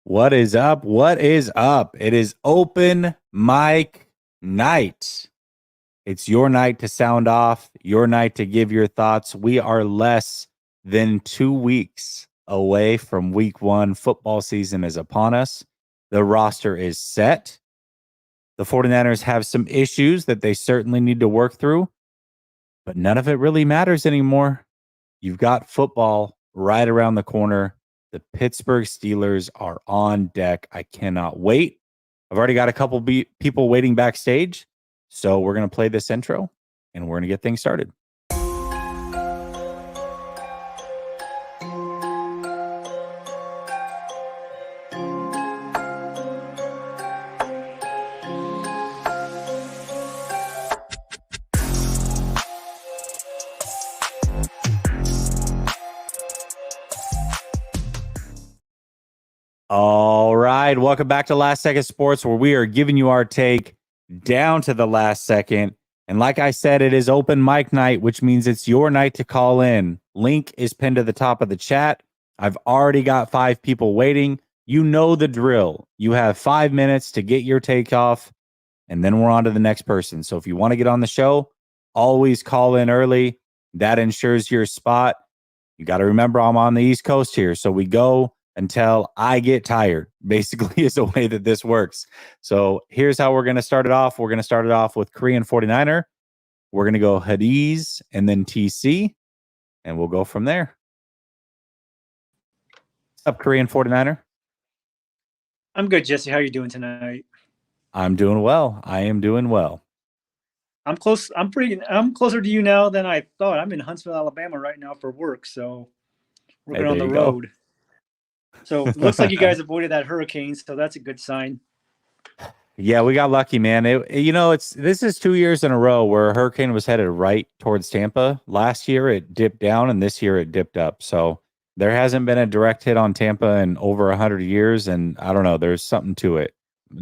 What is up? What is up? It is open mic night. It's your night to sound off, your night to give your thoughts. We are less than 2 weeks away from week one. Football season is upon us. The roster is set. The 49ers have some issues that they certainly need to work through, but none of it really matters anymore. You've got football right around the corner. The Pittsburgh Steelers are on deck. I cannot wait. I've already got a couple people waiting backstage. So we're going to play this intro and we're going to get things started. All right. Welcome back to Last Second Sports, where we are giving you our take down to the last second. And like I said, it is open mic night, which means it's your night to call in. Link is pinned to the top of the chat. I've already got 5 people waiting. You know the drill. You have 5 minutes to get your take off, and then we're on to the next person. So if you want to get on the show, always call in early. That ensures your spot. You got to remember I'm on the East Coast here. So we go until I get tired, basically, is the way that this works. So here's how we're going to start it off. We're going to start it off with Korean 49er. We're going to go Hadiz and then TC, and we'll go from there. What's up, Korean 49er? I'm good, Jesse. How are you doing tonight? I'm doing well. I am doing well. I'm close. I'm closer to you now than I thought. I'm in Huntsville, Alabama right now for work, so working on the road. So it looks like you guys avoided that hurricane, so that's a good sign. Yeah, we got lucky, man. This is 2 years in a row where a hurricane was headed right towards Tampa. Last year it dipped down, and this year it dipped up. So there hasn't been a direct hit on Tampa in over 100 years, and I don't know. There's something to it.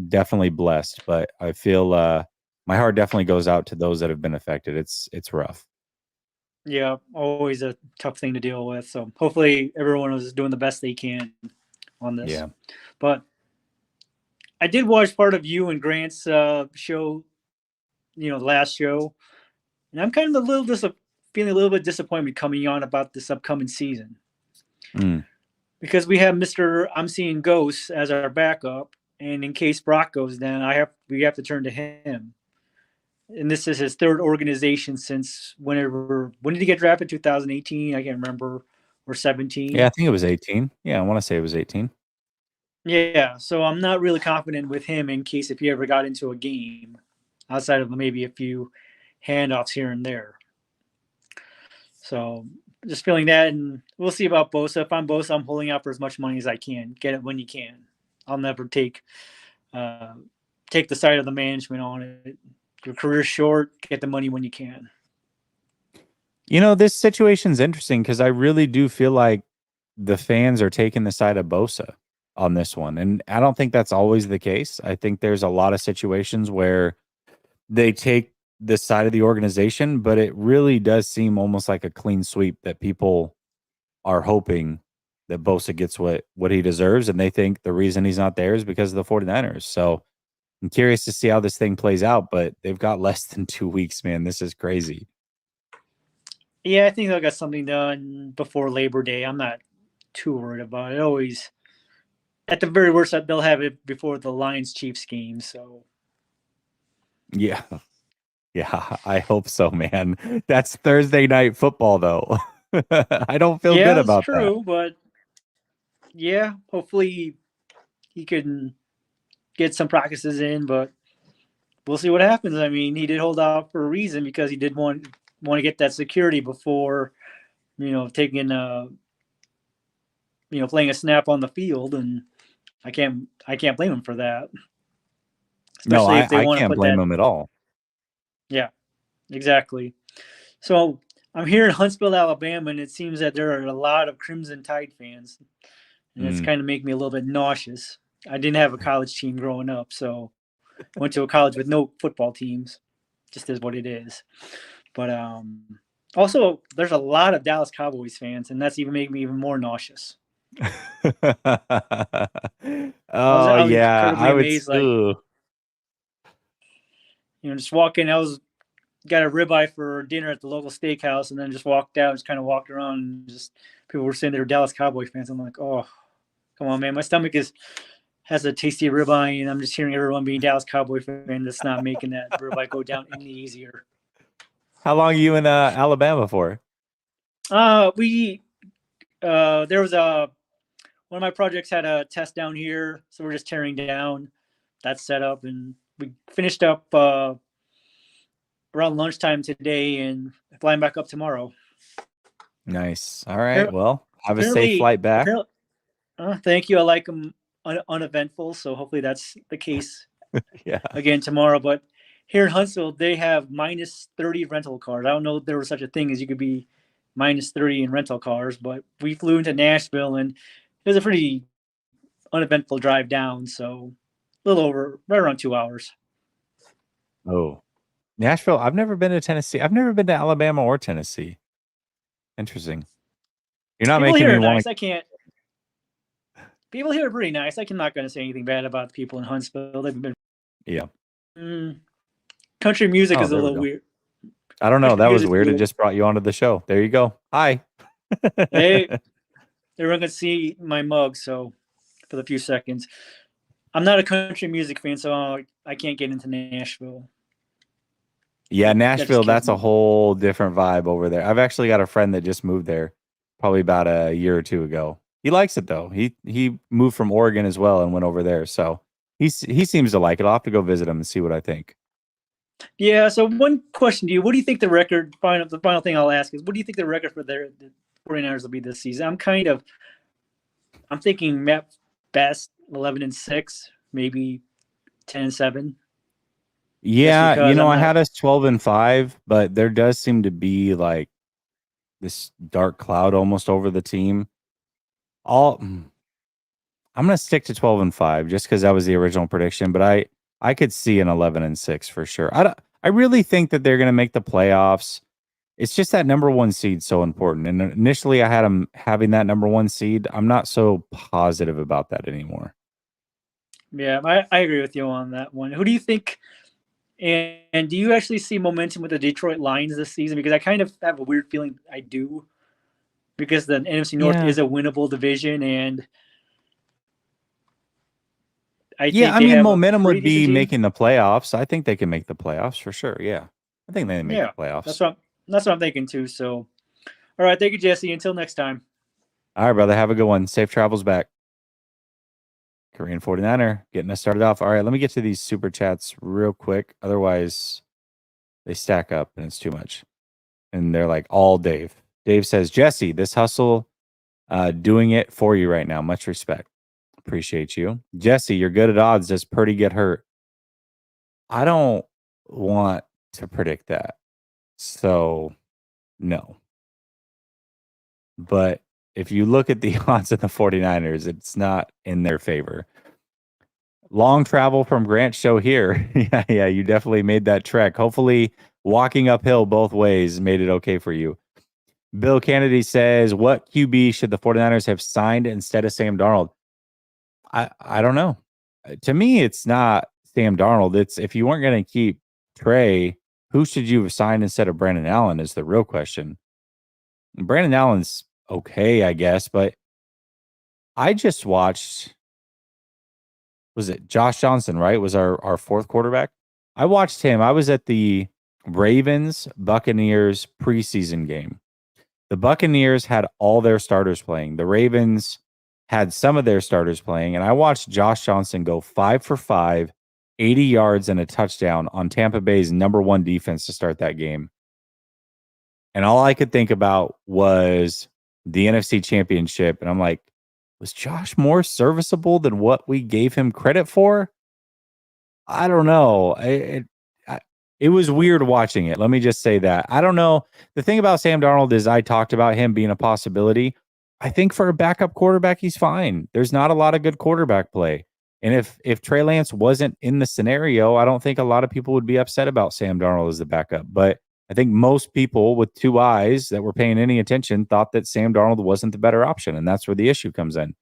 Definitely blessed, but I feel my heart definitely goes out to those that have been affected. It's rough. Yeah, always a tough thing to deal with. So hopefully everyone is doing the best they can on this. Yeah. But I did watch part of you and Grant's show, the last show, and I'm kind of feeling a little bit disappointed coming on about this upcoming season. Because we have Mr. I'm Seeing Ghosts as our backup, and in case Brock goes down, we have to turn to him. And this is his third organization since when did he get drafted? 2018? I can't remember, or 17. Yeah, I think it was 18. Yeah, I want to say it was 18. Yeah, so I'm not really confident with him in case if he ever got into a game, outside of maybe a few handoffs here and there. So just feeling that, and we'll see about Bosa. If I'm Bosa, I'm holding out for as much money as I can. Get it when you can. I'll never take the side of the management on it. Your career's short. Get the money when you can. This situation's interesting because I really do feel like the fans are taking the side of Bosa on this one. And I don't think that's always the case. I think there's a lot of situations where they take the side of the organization, but it really does seem almost like a clean sweep that people are hoping that Bosa gets what he deserves. And they think the reason he's not there is because of the 49ers. So I'm curious to see how this thing plays out, but they've got less than 2 weeks, man. This is crazy. Yeah, I think they'll get something done before Labor Day. I'm not too worried about it. Always, at the very worst, they'll have it before the Lions-Chiefs game. So, yeah, I hope so, man. That's Thursday night football, though. I don't feel good about that. Yeah, that's true, but yeah, hopefully he can get some practices in, but we'll see what happens. I mean, he did hold out for a reason because he did want to get that security before, taking playing a snap on the field, and I can't blame him for that. Especially if they want to blame him at all. Yeah, exactly. So I'm here in Huntsville, Alabama, and it seems that there are a lot of Crimson Tide fans, and it's kind of making me a little bit nauseous. I didn't have a college team growing up, so I went to a college with no football teams. Just is what it is. But also, there's a lot of Dallas Cowboys fans, and that's even making me even more nauseous. Oh I was yeah, incredibly I would. amazed. Like, Ooh. just walking. I was got a ribeye for dinner at the local steakhouse, and then just walked out, just kind of walked around, and just people were saying they were Dallas Cowboy fans. I'm like, oh, come on, man, my stomach has a tasty ribeye, and I'm just hearing everyone being Dallas Cowboy fan. That's not making that ribeye go down any easier. How long are you in Alabama for? We there was a one of my projects had a test down here, so we're just tearing down that setup, and we finished up around lunchtime today, and flying back up tomorrow. Nice. All right. Well, have a safe Apparently, flight back. Thank you. I like them uneventful, so hopefully that's the case Yeah. again tomorrow. But here in Huntsville, they have minus 30 rental cars. I don't know if there was such a thing as you could be minus 30 in rental cars, but we flew into Nashville, and it was a pretty uneventful drive down. So a little over, right around 2 hours. Oh, Nashville. I've never been to Tennessee. I've never been to Alabama or Tennessee. Interesting. You're not People making here me are want nice. I can't. People here are pretty nice. I'm not going to say anything bad about the people in Huntsville. They've been. Yeah. Country music Oh, is a there we little go. weird. I don't know. Country That was music's weird. It weird. just brought you onto the show. There you go. Hi. Hey, everyone can see my mug, so for the few seconds. I'm not a country music fan, so I can't get into Nashville. Yeah, Nashville, that's a me. whole different vibe over there. I've actually got a friend that just moved there probably about a year or two ago. He likes it though. He moved from Oregon as well and went over there. So he seems to like it. I'll have to go visit him and see what I think. Yeah, so one question to you. What do you think the final thing I'll ask is, what do you think the record for the 49ers will be this season? I'm thinking at best 11-6, maybe 10-7. Yeah, I not. had us 12-5, but there does seem to be like this dark cloud almost over the team. I'm gonna stick to 12-5 just because that was the original prediction, but I could see an 11-6 for sure. I really think that they're gonna make the playoffs. It's just that number one seed so important. And initially I had them having that number one seed. I'm not so positive about that anymore. Yeah, I agree with you on that one. Who do you think? And do you actually see momentum with the Detroit Lions this season? Because I kind of have a weird feeling I do, because the NFC North is a winnable division, and I think I they mean, have momentum a would be team. making the playoffs. I think they can make the playoffs for sure. Yeah, I think they make the playoffs. That's what I'm thinking too. So, all right, thank you, Jesse. Until next time. All right, brother. Have a good one. Safe travels back. Korean 49er getting us started off. All right, let me get to these super chats real quick. Otherwise, they stack up and it's too much. And they're like all Dave. Dave says, Jesse, this hustle, doing it for you right now. Much respect. Appreciate you. Jesse, you're good at odds. Does Purdy get hurt? I don't want to predict that. So, no. But if you look at the odds of the 49ers, it's not in their favor. Long travel from Grant Show here. Yeah, you definitely made that trek. Hopefully, walking uphill both ways made it okay for you. Bill Kennedy says, what QB should the 49ers have signed instead of Sam Darnold? I don't know. To me, it's not Sam Darnold. It's if you weren't going to keep Trey, who should you have signed instead of Brandon Allen is the real question. Brandon Allen's okay, I guess, but I just watched, was it Josh Johnson, right? Was our fourth quarterback? I watched him. I was at the Ravens Buccaneers preseason game. The Buccaneers had all their starters playing. The Ravens had some of their starters playing, and I watched Josh Johnson go 5 for 5, 80 yards and a touchdown on Tampa Bay's number one defense to start that game. And all I could think about was the NFC Championship. And I'm like, was Josh more serviceable than what we gave him credit for? I don't know. It was weird watching it. Let me just say that. I don't know. The thing about Sam Darnold is I talked about him being a possibility. I think for a backup quarterback, he's fine. There's not a lot of good quarterback play. And if Trey Lance wasn't in the scenario, I don't think a lot of people would be upset about Sam Darnold as the backup. But I think most people with two eyes that were paying any attention thought that Sam Darnold wasn't the better option. And that's where the issue comes in.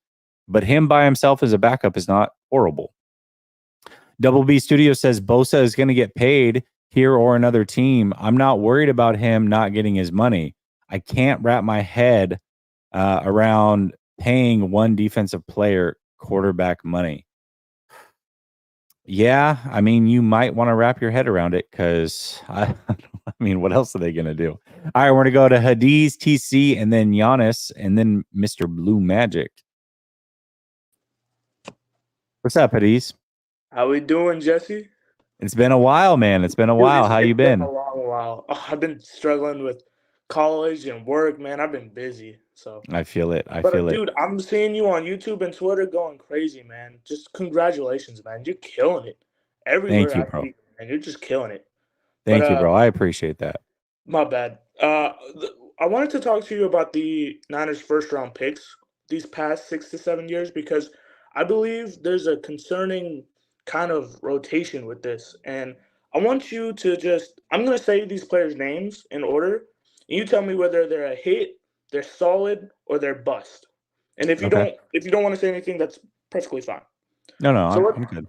But him by himself as a backup is not horrible. Double B Studio says Bosa is going to get paid here or another team. I'm not worried about him not getting his money. I can't wrap my head around paying one defensive player quarterback money. Yeah, I mean, you might want to wrap your head around it because I mean, what else are they going to do? All right, we're going to go to Hadiz, TC, and then Giannis, and then Mr. Blue Magic. What's up, Hadiz? How we doing, Jesse? It's been a while, man. It's been a while. How you It's been been? a long while. Oh, I've been struggling with college and work, man. I've been busy. So, I feel it. I but feel it. dude, I'm seeing you on YouTube and Twitter going crazy, man. Just congratulations, man. You're killing it. Everywhere Thank you, I bro. see you, man, you're just killing it. Thank you, bro. I appreciate that. My bad. I wanted to talk to you about the Niners' first-round picks these past 6 to 7 years because I believe there's a concerning kind of rotation with this. And I want you to I'm going to say these players' names in order, and you tell me whether they're a hit, they're solid, or they're bust. And if you don't want to say anything, that's perfectly fine. No, So I'm good.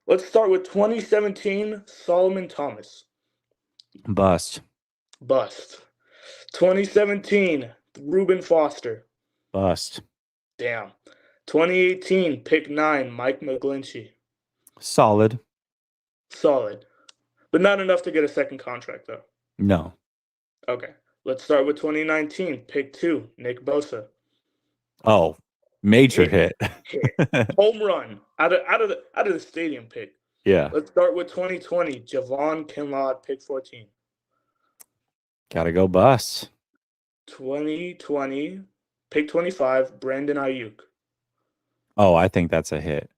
Let's start with 2017 Solomon Thomas. Bust. 2017, Reuben Foster. Bust. Damn. 2018, pick 9, Mike McGlinchey. Solid. But not enough to get a second contract, though. No. Okay. Let's start with 2019, pick 2, Nick Bosa. Oh, major hit. Home run out of the stadium pick. Yeah. Let's start with 2020, Javon Kinlaw, pick 14. Gotta go bust. 2020, pick 25, Brandon Ayuk. Oh, I think that's a hit.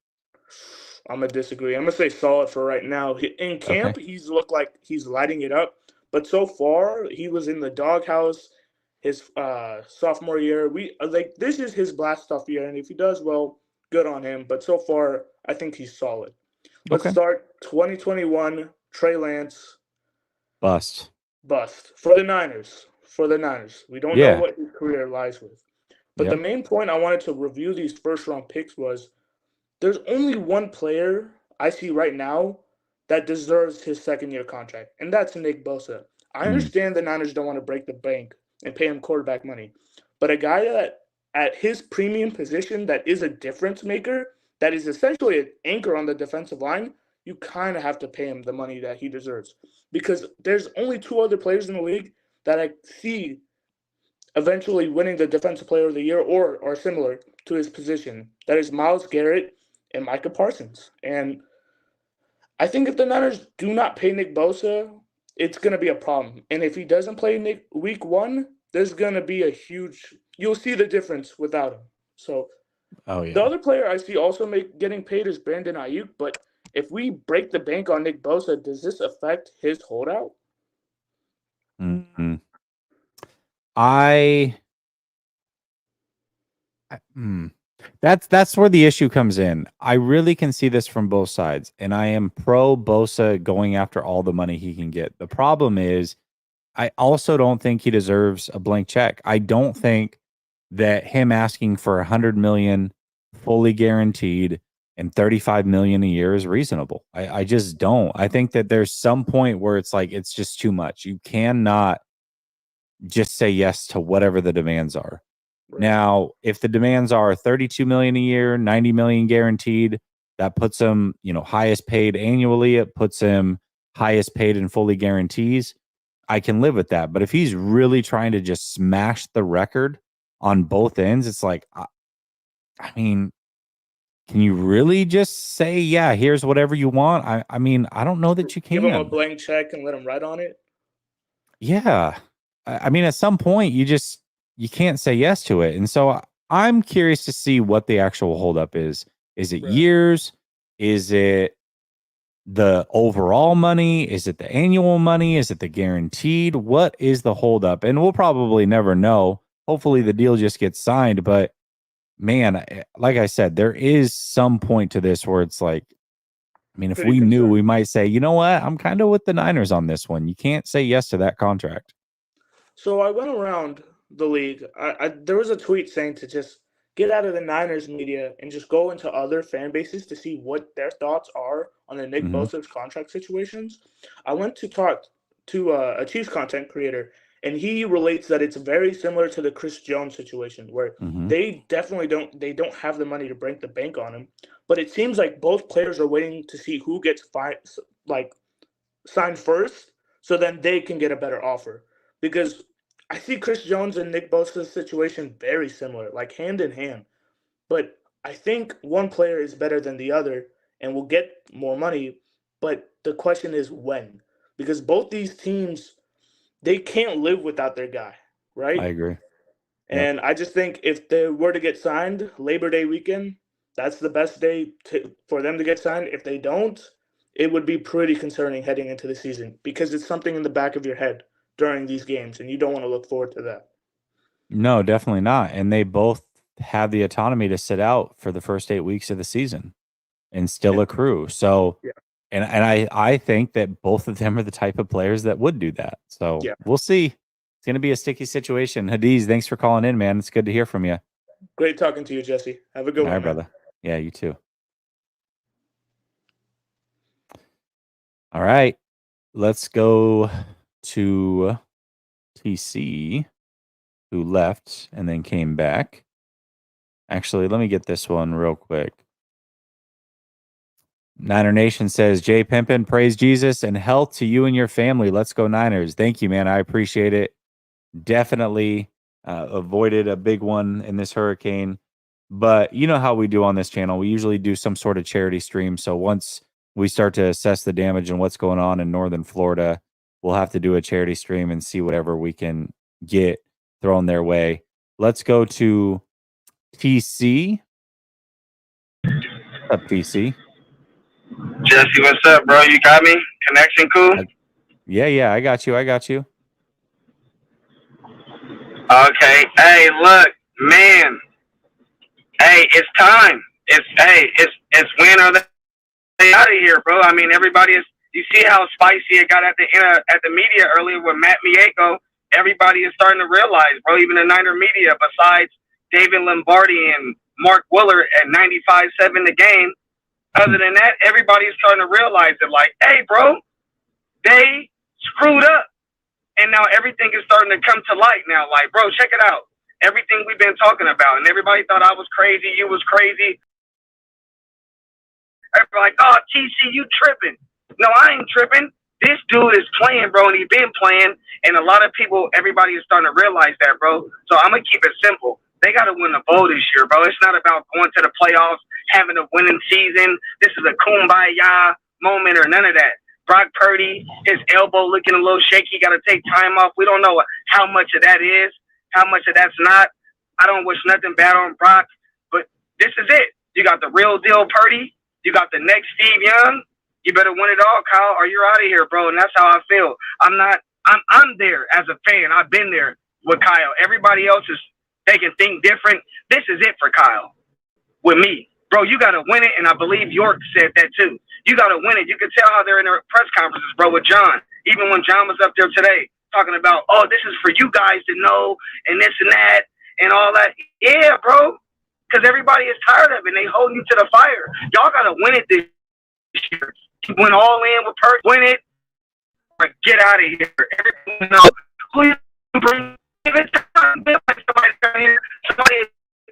I'm going to disagree. I'm going to say solid for right now. In camp, he's looked like he's lighting it up. But so far, he was in the doghouse his sophomore year. This is his blast off year. And if he does well, good on him. But so far, I think he's solid. Let's start 2021, Trey Lance. Bust. For the Niners. We don't know what his career lies with. But the main point I wanted to review these first-round picks was there's only one player I see right now that deserves his second-year contract, and that's Nick Bosa. I understand the Niners don't want to break the bank and pay him quarterback money, but a guy that at his premium position that is a difference maker, that is essentially an anchor on the defensive line, you kind of have to pay him the money that he deserves. Because there's only 2 other players in the league that I see eventually winning the Defensive Player of the Year or similar to his position. That is Myles Garrett and Micah Parsons. And I think if the Niners do not pay Nick Bosa, it's going to be a problem. And if he doesn't play week 1, there's going to be you'll see the difference without him. So the other player I see also getting paid is Brandon Ayuk. But if we break the bank on Nick Bosa, does this affect his holdout? Mm-hmm. That's where the issue comes in. I really can see this from both sides, and I am pro Bosa going after all the money he can get. The problem is I also don't think he deserves a blank check. I don't think that him asking for $100 million fully guaranteed and $35 million a year is reasonable. I just don't. I think that there's some point where it's like it's just too much. You cannot just say yes to whatever the demands are. Right. Now, if the demands are $32 million a year, $90 million guaranteed, that puts him, highest paid annually. It puts him highest paid in fully guarantees. I can live with that. But if he's really trying to just smash the record on both ends, it's like, I mean, can you really just say, yeah, here's whatever you want? I mean, I don't know that you can. Give him a blank check and let him write on it? Yeah. I mean, at some point, you can't say yes to it. And so I'm curious to see what the actual holdup is. Is it years? Is it the overall money? Is it the annual money? Is it the guaranteed? What is the holdup? And we'll probably never know. Hopefully the deal just gets signed. But man, like I said, there is some point to this where it's like, I mean, if we knew, we might say, you know what? I'm kind of with the Niners on this one. You can't say yes to that contract. So I went around the league. There was a tweet saying to just get out of the Niners media and just go into other fan bases to see what their thoughts are on the Nick Bosa's contract situations. I went to talk to a Chiefs content creator, and he relates that it's very similar to the Chris Jones situation, where they definitely don't have the money to break the bank on him. But it seems like both players are waiting to see who gets signed first, so then they can get a better offer. Because I see Chris Jones and Nick Bosa's situation very similar, like hand in hand. But I think one player is better than the other and will get more money. But the question is when. Because both these teams, they can't live without their guy, right? I agree. And I just think if they were to get signed Labor Day weekend, that's the best day for them to get signed. If they don't, it would be pretty concerning heading into the season because it's something in the back of your head during these games, and you don't want to look forward to that. No, definitely not. And they both have the autonomy to sit out for the first 8 weeks of the season and still accrue. So, and I think that both of them are the type of players that would do that. So we'll see. It's going to be a sticky situation. Hadiz, thanks for calling in, man. It's good to hear from you. Great talking to you, Jesse. Have a good one, all right, brother. Yeah, you too. All right. Let's go to TC, who left and then came back. Actually, let me get this one real quick. Niner Nation says, Jay Pimpin, praise Jesus and health to you and your family. Let's go Niners. Thank you, man. I appreciate it. Definitely avoided a big one in this hurricane. But you know how we do on this channel. We usually do some sort of charity stream. So once we start to assess the damage and what's going on in northern Florida, we'll have to do a charity stream and see whatever we can get thrown their way. Let's go to TC. What's up, TC? Jesse, what's up, bro? You got me? Connection cool? Yeah, I got you. Okay. Hey, look, man. Hey, it's time. It's when are they out of here, bro? I mean, everybody is. You see how spicy it got at the media earlier with Matt Mieko. Everybody is starting to realize, bro. Even the Niner media, besides David Lombardi and Mark Willard at 95.7 the game. Other than that, everybody's starting to realize that, like, hey, bro, they screwed up. And now everything is starting to come to light now. Like, bro, check it out. Everything we've been talking about. And everybody thought I was crazy. You was crazy. Everybody like, oh, TC, you tripping. No, I ain't tripping. This dude is playing, bro, and he's been playing. And a lot of people, everybody is starting to realize that, bro. So I'm going to keep it simple. They got to win the bowl this year, bro. It's not about going to the playoffs, having a winning season. This is a kumbaya moment or none of that. Brock Purdy, his elbow looking a little shaky, got to take time off. We don't know how much of that is, how much of that's not. I don't wish nothing bad on Brock, but this is it. You got the real deal Purdy. You got the next Steve Young. You better win it all, Kyle, or you're out of here, bro. And that's how I feel. I'm there as a fan. I've been there with Kyle. Everybody else they can think different. This is it for Kyle with me. Bro, you got to win it, and I believe York said that too. You got to win it. You can tell how they're in their press conferences, bro, with John. Even when John was up there today talking about, oh, this is for you guys to know and this and that and all that. Yeah, bro, because everybody is tired of it, and they holding you to the fire. Y'all got to win it this year. You went all in with Purdy. Win it or get out of here. Everyone knows who you bring. Somebody down here, somebody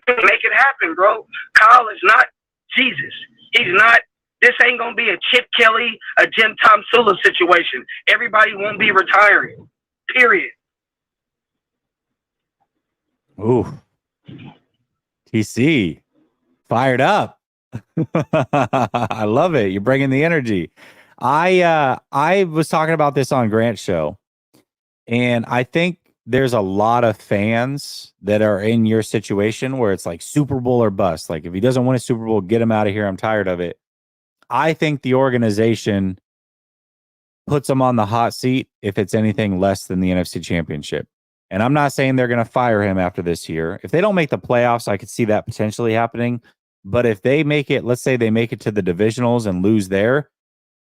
make it happen, bro. Kyle is not Jesus. He's not. This ain't gonna be a Chip Kelly, a Jim Tom Sula situation. Everybody won't be retiring. Period. Ooh, TC, fired up. I love it. You're bringing the energy. I was talking about this on Grant's show, and I think there's a lot of fans that are in your situation where it's like Super Bowl or bust. Like if he doesn't win a Super Bowl, get him out of here. I'm tired of it. I think the organization puts him on the hot seat if it's anything less than the NFC Championship. And I'm not saying they're going to fire him after this year. If they don't make the playoffs, I could see that potentially happening. But if they make it, let's say they make it to the divisionals and lose there,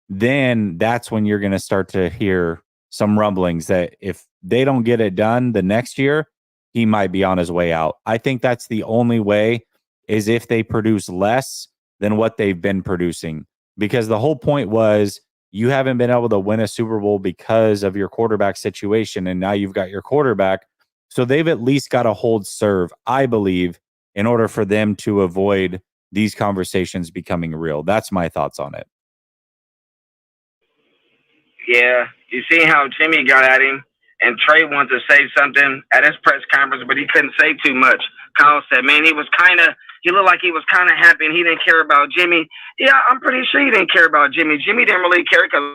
then that's when you're going to start to hear some rumblings that if they don't get it done the next year, he might be on his way out. I think that's the only way is if they produce less than what they've been producing. Because the whole point was you haven't been able to win a Super Bowl because of your quarterback situation, and now you've got your quarterback. So they've at least got to hold serve, I believe, in order for them to avoid these conversations becoming real. That's my thoughts on it. Yeah, you see how Jimmy got at him, and Trey wanted to say something at his press conference, but he couldn't say too much. Kyle said, man, he looked like he was kind of happy, and he didn't care about Jimmy. Yeah, I'm pretty sure he didn't care about Jimmy. Jimmy didn't really care because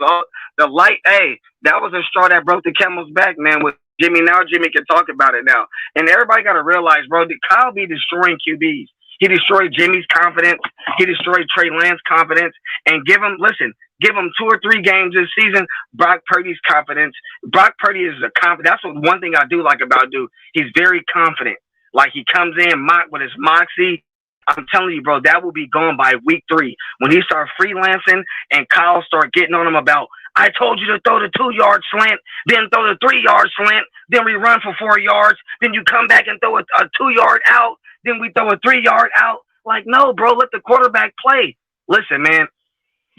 that was a straw that broke the camel's back, man, with Jimmy. Now Jimmy can talk about it now. And everybody got to realize, bro, that Kyle be destroying QBs. He destroyed Jimmy's confidence. He destroyed Trey Lance's confidence. And give him 2 or 3 games this season, Brock Purdy's confidence. Brock Purdy is that's one thing I do like about dude. He's very confident. Like he comes in with his moxie. I'm telling you, bro, that will be gone by week 3. When he starts freelancing and Kyle start getting on him about, I told you to throw the 2-yard slant, then throw the 3-yard slant, then we run for 4 yards, then you come back and throw a 2-yard out, then we throw a 3-yard out. Like, no, bro, let the quarterback play. Listen, man,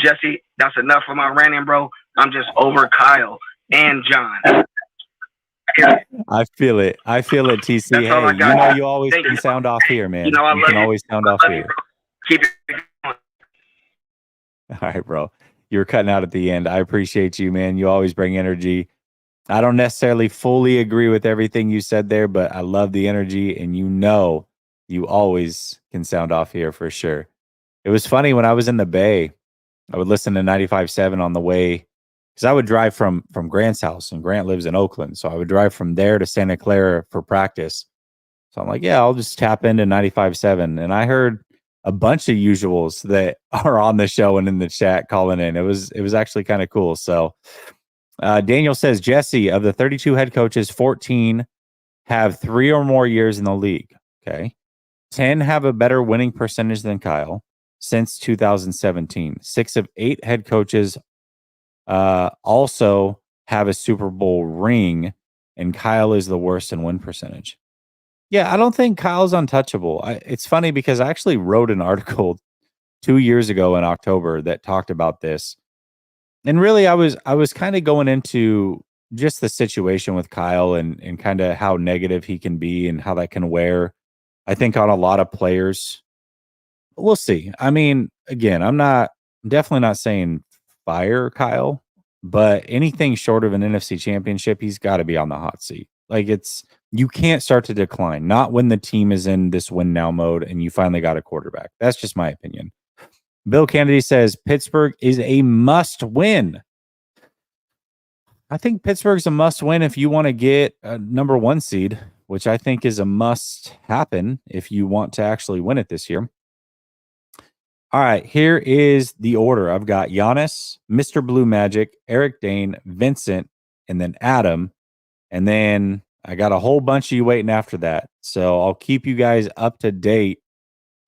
Jesse, that's enough for my ranting, bro. I'm just over Kyle and John. I feel it, TC. That's all I Hey, got. you always Thank can you. sound off here, man. You know I You love can you. always sound off here. Keep it going. All right, bro. You were cutting out at the end. I appreciate you, man. You always bring energy. I don't necessarily fully agree with everything you said there, but I love the energy, and you always can sound off here for sure. It was funny when I was in the Bay, I would listen to 95.7 on the way, because I would drive from Grant's house, and Grant lives in Oakland. So I would drive from there to Santa Clara for practice. So I'm like, yeah, I'll just tap into 95.7. And I heard a bunch of usuals that are on the show and in the chat calling in. It was actually kind of cool. So Daniel says, Jesse, of the 32 head coaches, 14 have 3 or more years in the league. Okay. 10 have a better winning percentage than Kyle since 2017. 6 of 8 head coaches also have a Super Bowl ring, and Kyle is the worst in win percentage. Yeah, I don't think Kyle's untouchable. It's funny because I actually wrote an article 2 years ago in October that talked about this. And really, I was kind of going into just the situation with Kyle and kind of how negative he can be and how that can wear, I think, on a lot of players. We'll see. I mean, again, I'm definitely not saying fire Kyle, but anything short of an NFC championship, he's got to be on the hot seat. Like, you can't start to decline, not when the team is in this win now mode and you finally got a quarterback. That's just my opinion. Bill Kennedy says Pittsburgh is a must win. I think Pittsburgh's a must win if you want to get a number 1 seed, which I think is a must happen if you want to actually win it this year. All right, here is the order. I've got Giannis, Mr. Blue Magic, Eric Dane, Vincent, and then Adam. And then I got a whole bunch of you waiting after that. So I'll keep you guys up to date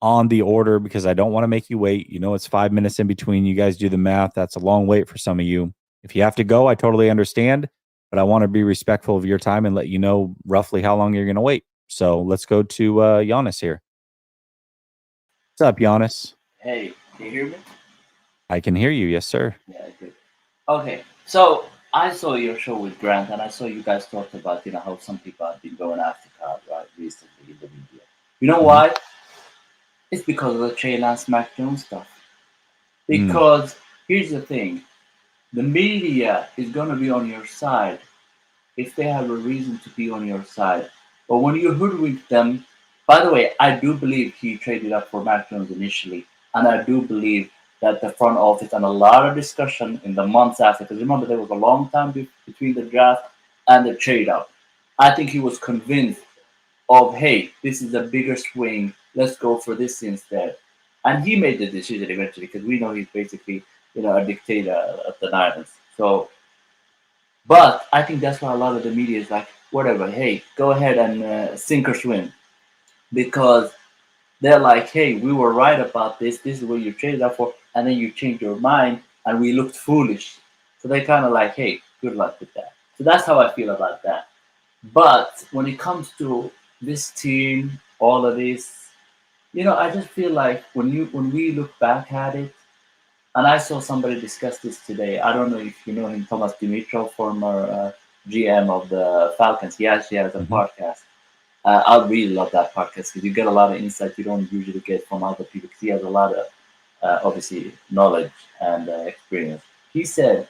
on the order because I don't want to make you wait. You know, it's 5 minutes in between. You guys do the math. That's a long wait for some of you. If you have to go, I totally understand, but I want to be respectful of your time and let you know roughly how long you're going to wait. So let's go to Giannis here. What's up, Giannis? Hey, can you hear me? I can hear you. Yes, sir. Yeah, good. Okay, so I saw your show with Grant, and I saw you guys talked about, how some people have been going after Kyle, right, recently in the media. You know why? It's because of the Trey Lance Mac Jones stuff. Because here's the thing. The media is going to be on your side if they have a reason to be on your side. But when you hoodwink them, by the way, I do believe he traded up for Mac Jones initially. And I do believe that the front office and a lot of discussion in the months after, because remember, there was a long time between the draft and the trade up. I think he was convinced of, hey, this is a bigger swing. Let's go for this instead. And he made the decision eventually because we know he's basically, a dictator of the Niners. So, but I think that's why a lot of the media is like, whatever, hey, go ahead and sink or swim. Because they're like, hey, we were right about this. This is what you traded up for. And then you changed your mind and we looked foolish. So they kind of like, hey, good luck with that. So that's how I feel about that. But when it comes to this team, all of this, I just feel like when we look back at it, and I saw somebody discuss this today. I don't know if you know him, Thomas Dimitrov, former GM of the Falcons. He actually has a podcast. I really love that podcast because you get a lot of insight you don't usually get from other people. Because he has a lot of obviously knowledge and experience. He said,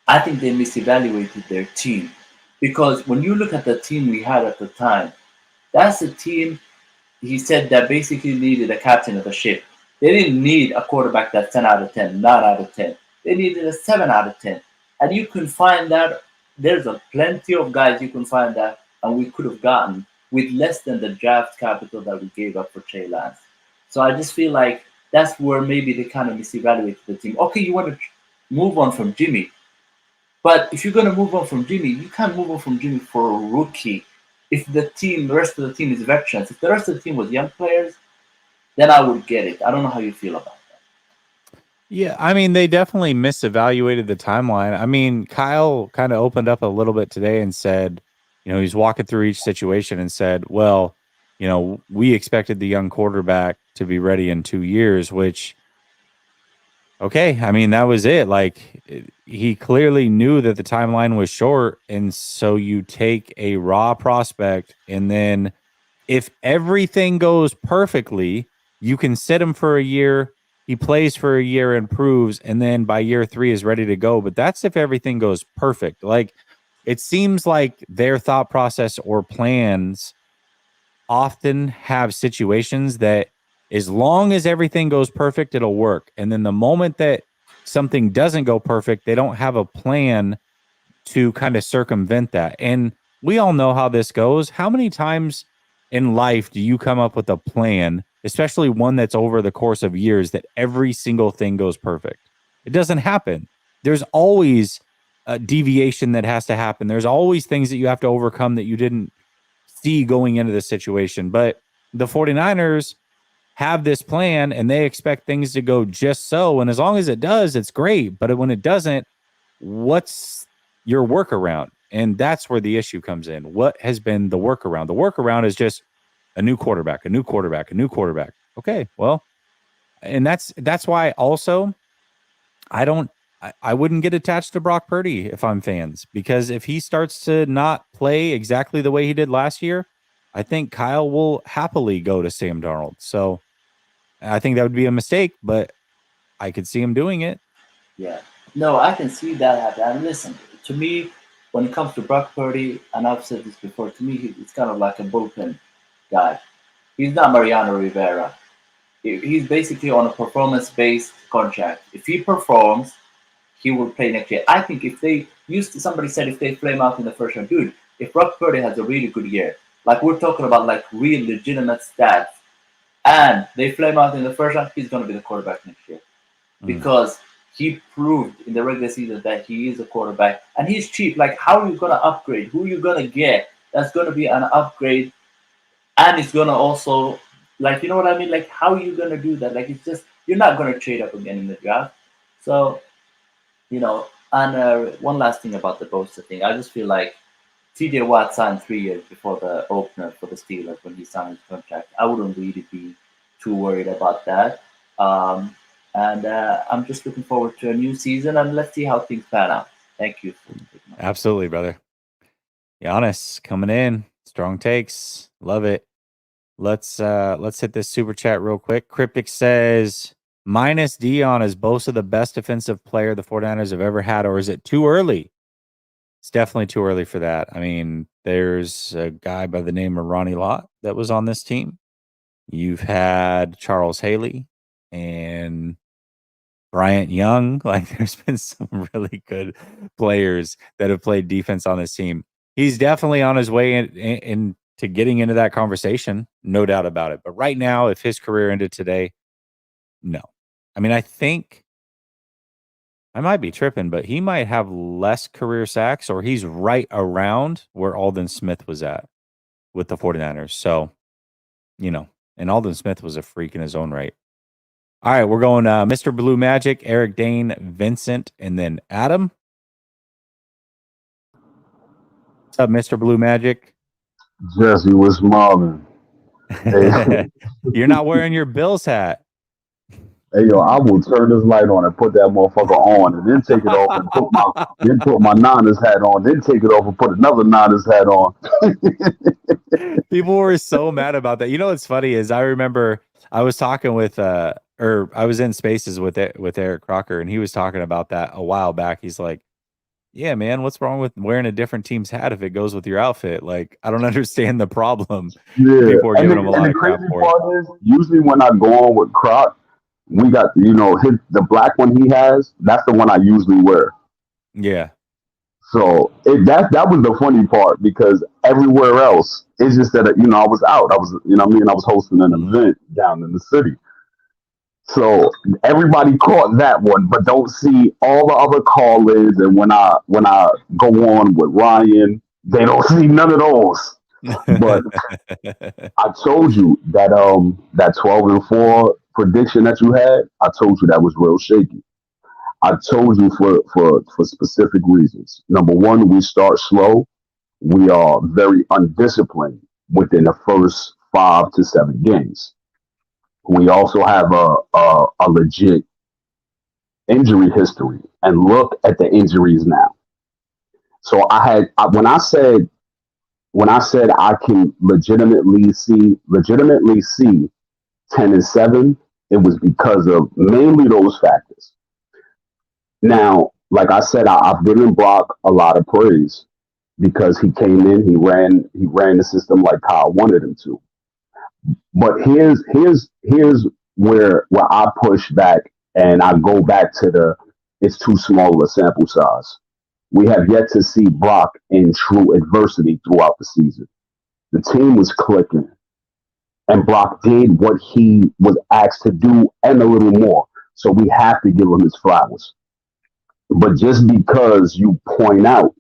"I think they misevaluated their team because when you look at the team we had at the time, that's a team." He said that basically needed a captain of the ship. They didn't need a quarterback that's 10 out of 10, 9 out of 10. They needed a 7 out of 10. And you can find that there's a plenty of guys you can find that, and we could have gotten with less than the draft capital that we gave up for Trey Lance. So I just feel like that's where maybe they kind of misevaluated the team. Okay, you want to move on from Jimmy, but if you're going to move on from Jimmy, you can't move on from Jimmy for a rookie. If the rest of the team is veterans, if the rest of the team was young players, then I would get it. I don't know how you feel about that. Yeah, I mean, they definitely misevaluated the timeline. I mean, Kyle kind of opened up a little bit today and said, he's walking through each situation and said, well, we expected the young quarterback to be ready in 2 years, which, okay, I mean, that was it. Like, he clearly knew that the timeline was short. And so you take a raw prospect, and then if everything goes perfectly, you can sit him for a year. He plays for a year and proves, and then by year 3 is ready to go. But that's if everything goes perfect. Like, it seems like their thought process or plans often have situations that as long as everything goes perfect, it'll work. And then the moment that something doesn't go perfect, they don't have a plan to kind of circumvent that. And we all know how this goes. How many times in life do you come up with a plan, especially one that's over the course of years, that every single thing goes perfect? It doesn't happen. There's always a deviation that has to happen. There's always things that you have to overcome that you didn't see going into the situation. But the 49ers have this plan and they expect things to go just so. And as long as it does, it's great. But when it doesn't, what's your workaround? And that's where the issue comes in. What has been the workaround? The workaround is just a new quarterback, a new quarterback, a new quarterback. Okay, well, and that's why also I wouldn't get attached to Brock Purdy if I'm fans, because if he starts to not play exactly the way he did last year, I think Kyle will happily go to Sam Darnold. So I think that would be a mistake, but I could see him doing it. Yeah. No, I can see that happen. And listen, to me, when it comes to Brock Purdy, and I've said this before, to me, he's kind of like a bullpen guy. He's not Mariano Rivera. He's basically on a performance-based contract. If he performs, he will play next year. I think somebody said if they flame out in the first round, dude, if Brock Purdy has a really good year, like we're talking about like real legitimate stats, and they flame out in the first round, he's going to be the quarterback next year. Because he proved in the regular season that he is a quarterback, and he's cheap. Like, how are you going to upgrade? Who are you going to get that's going to be an upgrade, and it's going to also, like, you know what I mean? Like, how are you going to do that? Like, it's just, you're not going to trade up again in the draft. So, and one last thing about the Bosa thing. I just feel like TJ Watt signed 3 years before the opener for the Steelers when he signed his contract. I wouldn't really be too worried about that. And I'm just looking forward to a new season, and let's see how things pan out. Thank you. Absolutely, brother. Giannis coming in, strong takes, love it. Let's hit this super chat real quick. Cryptic says, minus Dion, is Bosa the best defensive player the 49ers have ever had, or is it too early? It's definitely too early for that. I mean, there's a guy by the name of Ronnie Lott that was on this team. You've had Charles Haley and Bryant Young. Like, there's been some really good players that have played defense on this team. He's definitely on his way into getting into that conversation, no doubt about it. But right now, if his career ended today, no. I mean, I think I might be tripping, but he might have less career sacks, or he's right around where Aldon Smith was at with the 49ers. So, and Aldon Smith was a freak in his own right. All right, we're going Mr. Blue Magic, Eric Dane, Vincent, and then Adam. What's up, Mr. Blue Magic? Jesse, what's Marvin? You're not wearing your Bills hat. Hey yo, I will turn this light on and put that motherfucker on, and then take it off and put my Niners hat on, then take it off and put another Niners hat on. People were so mad about that. You know what's funny is I remember I was talking with or I was in Spaces with Eric Crocker, and he was talking about that a while back. He's like, "Yeah, man, what's wrong with wearing a different team's hat if it goes with your outfit? Like, I don't understand the problem." Yeah, People are giving him a lot of crap crazy for it. part is usually when I go on with Croc, we got the black one he has. That's the one I usually wear. Yeah. So that was the funny part, because everywhere else it's just that I was out. I was I was hosting an event down in the city. So everybody caught that one, but don't see all the other call-ins. And when I go on with Ryan, they don't see none of those. But I told you that that 12-4 prediction that you had, I told you that was real shaky. I told you for specific reasons. Number one, we start slow. We are very undisciplined within the first 5 to 7 games. We also have a legit injury history, and look at the injuries now. So when I said I can legitimately see 10-7, it was because of mainly those factors. Now, like I said, I've given Brock a lot of praise because he came in, he ran the system like Kyle wanted him to. But here's where I push back, and I go back to it's too small of a sample size. We have yet to see Brock in true adversity throughout the season. The team was clicking, and Brock did what he was asked to do and a little more. So we have to give him his flowers. But just because you point out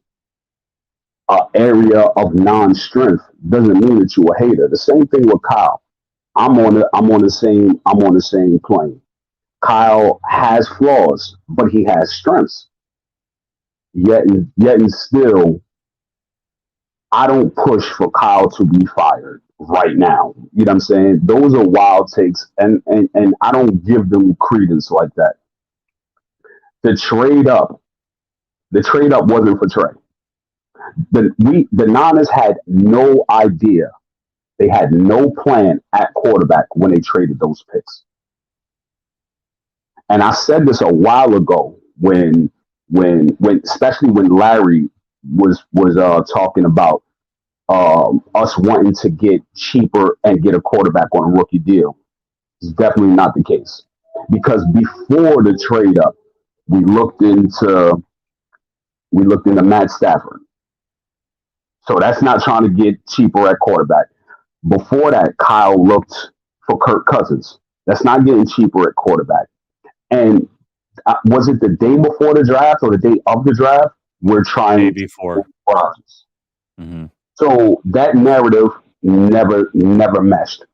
an area of non-strength doesn't mean that you're a hater. The same thing with Kyle. I'm on the same plane. Kyle has flaws, but he has strengths. Yet and still, I don't push for Kyle to be fired right now. You know what I'm saying? Those are wild takes, and I don't give them credence like that. The trade up wasn't for Trey. The Niners had no idea. They had no plan at quarterback when they traded those picks. And I said this a while ago when especially when Larry was talking about us wanting to get cheaper and get a quarterback on a rookie deal. It's definitely not the case, because before the trade up, we looked into Matt Stafford. So that's not trying to get cheaper at quarterback. Before that, Kyle looked for Kirk Cousins. That's not getting cheaper at quarterback. And was it the day before the draft or the day of the draft? We're trying before. Mm-hmm. So that narrative never meshed.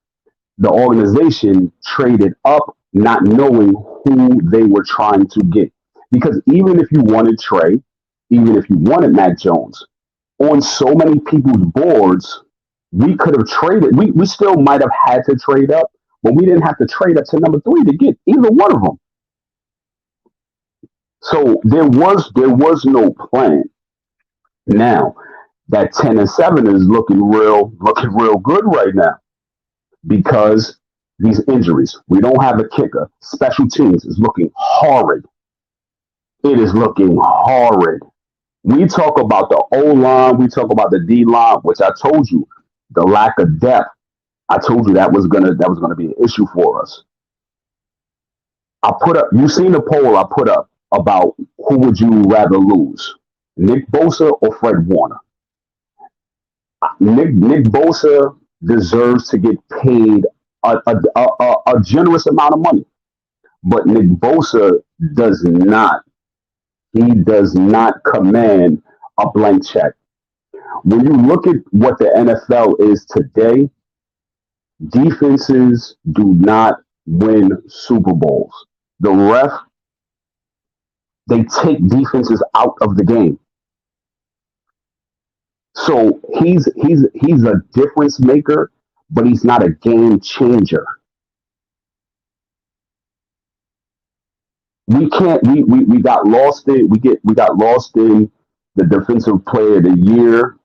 The organization traded up not knowing who they were trying to get. Because even if you wanted Trey, even if you wanted Mac Jones, on so many people's boards, we could have traded. We still might have had to trade up, but we didn't have to trade up to number 3 to get either one of them. So there was no plan. Now that 10-7 is looking real good right now because these injuries. We don't have a kicker. Special teams is looking horrid. It is looking horrid. We talk about the O-line, we talk about the D-line, which I told you, the lack of depth. I told you that was gonna be an issue for us. You've seen the poll I put up about who would you rather lose, Nick Bosa or Fred Warner. Nick Bosa deserves to get paid a generous amount of money, but Nick Bosa does not. He does not command a blank check. When you look at what the NFL is today, defenses do not win Super Bowls. The ref, they take defenses out of the game. So he's a difference maker, but he's not a game changer. We can't. We got lost in. We got lost in the defensive player of the year.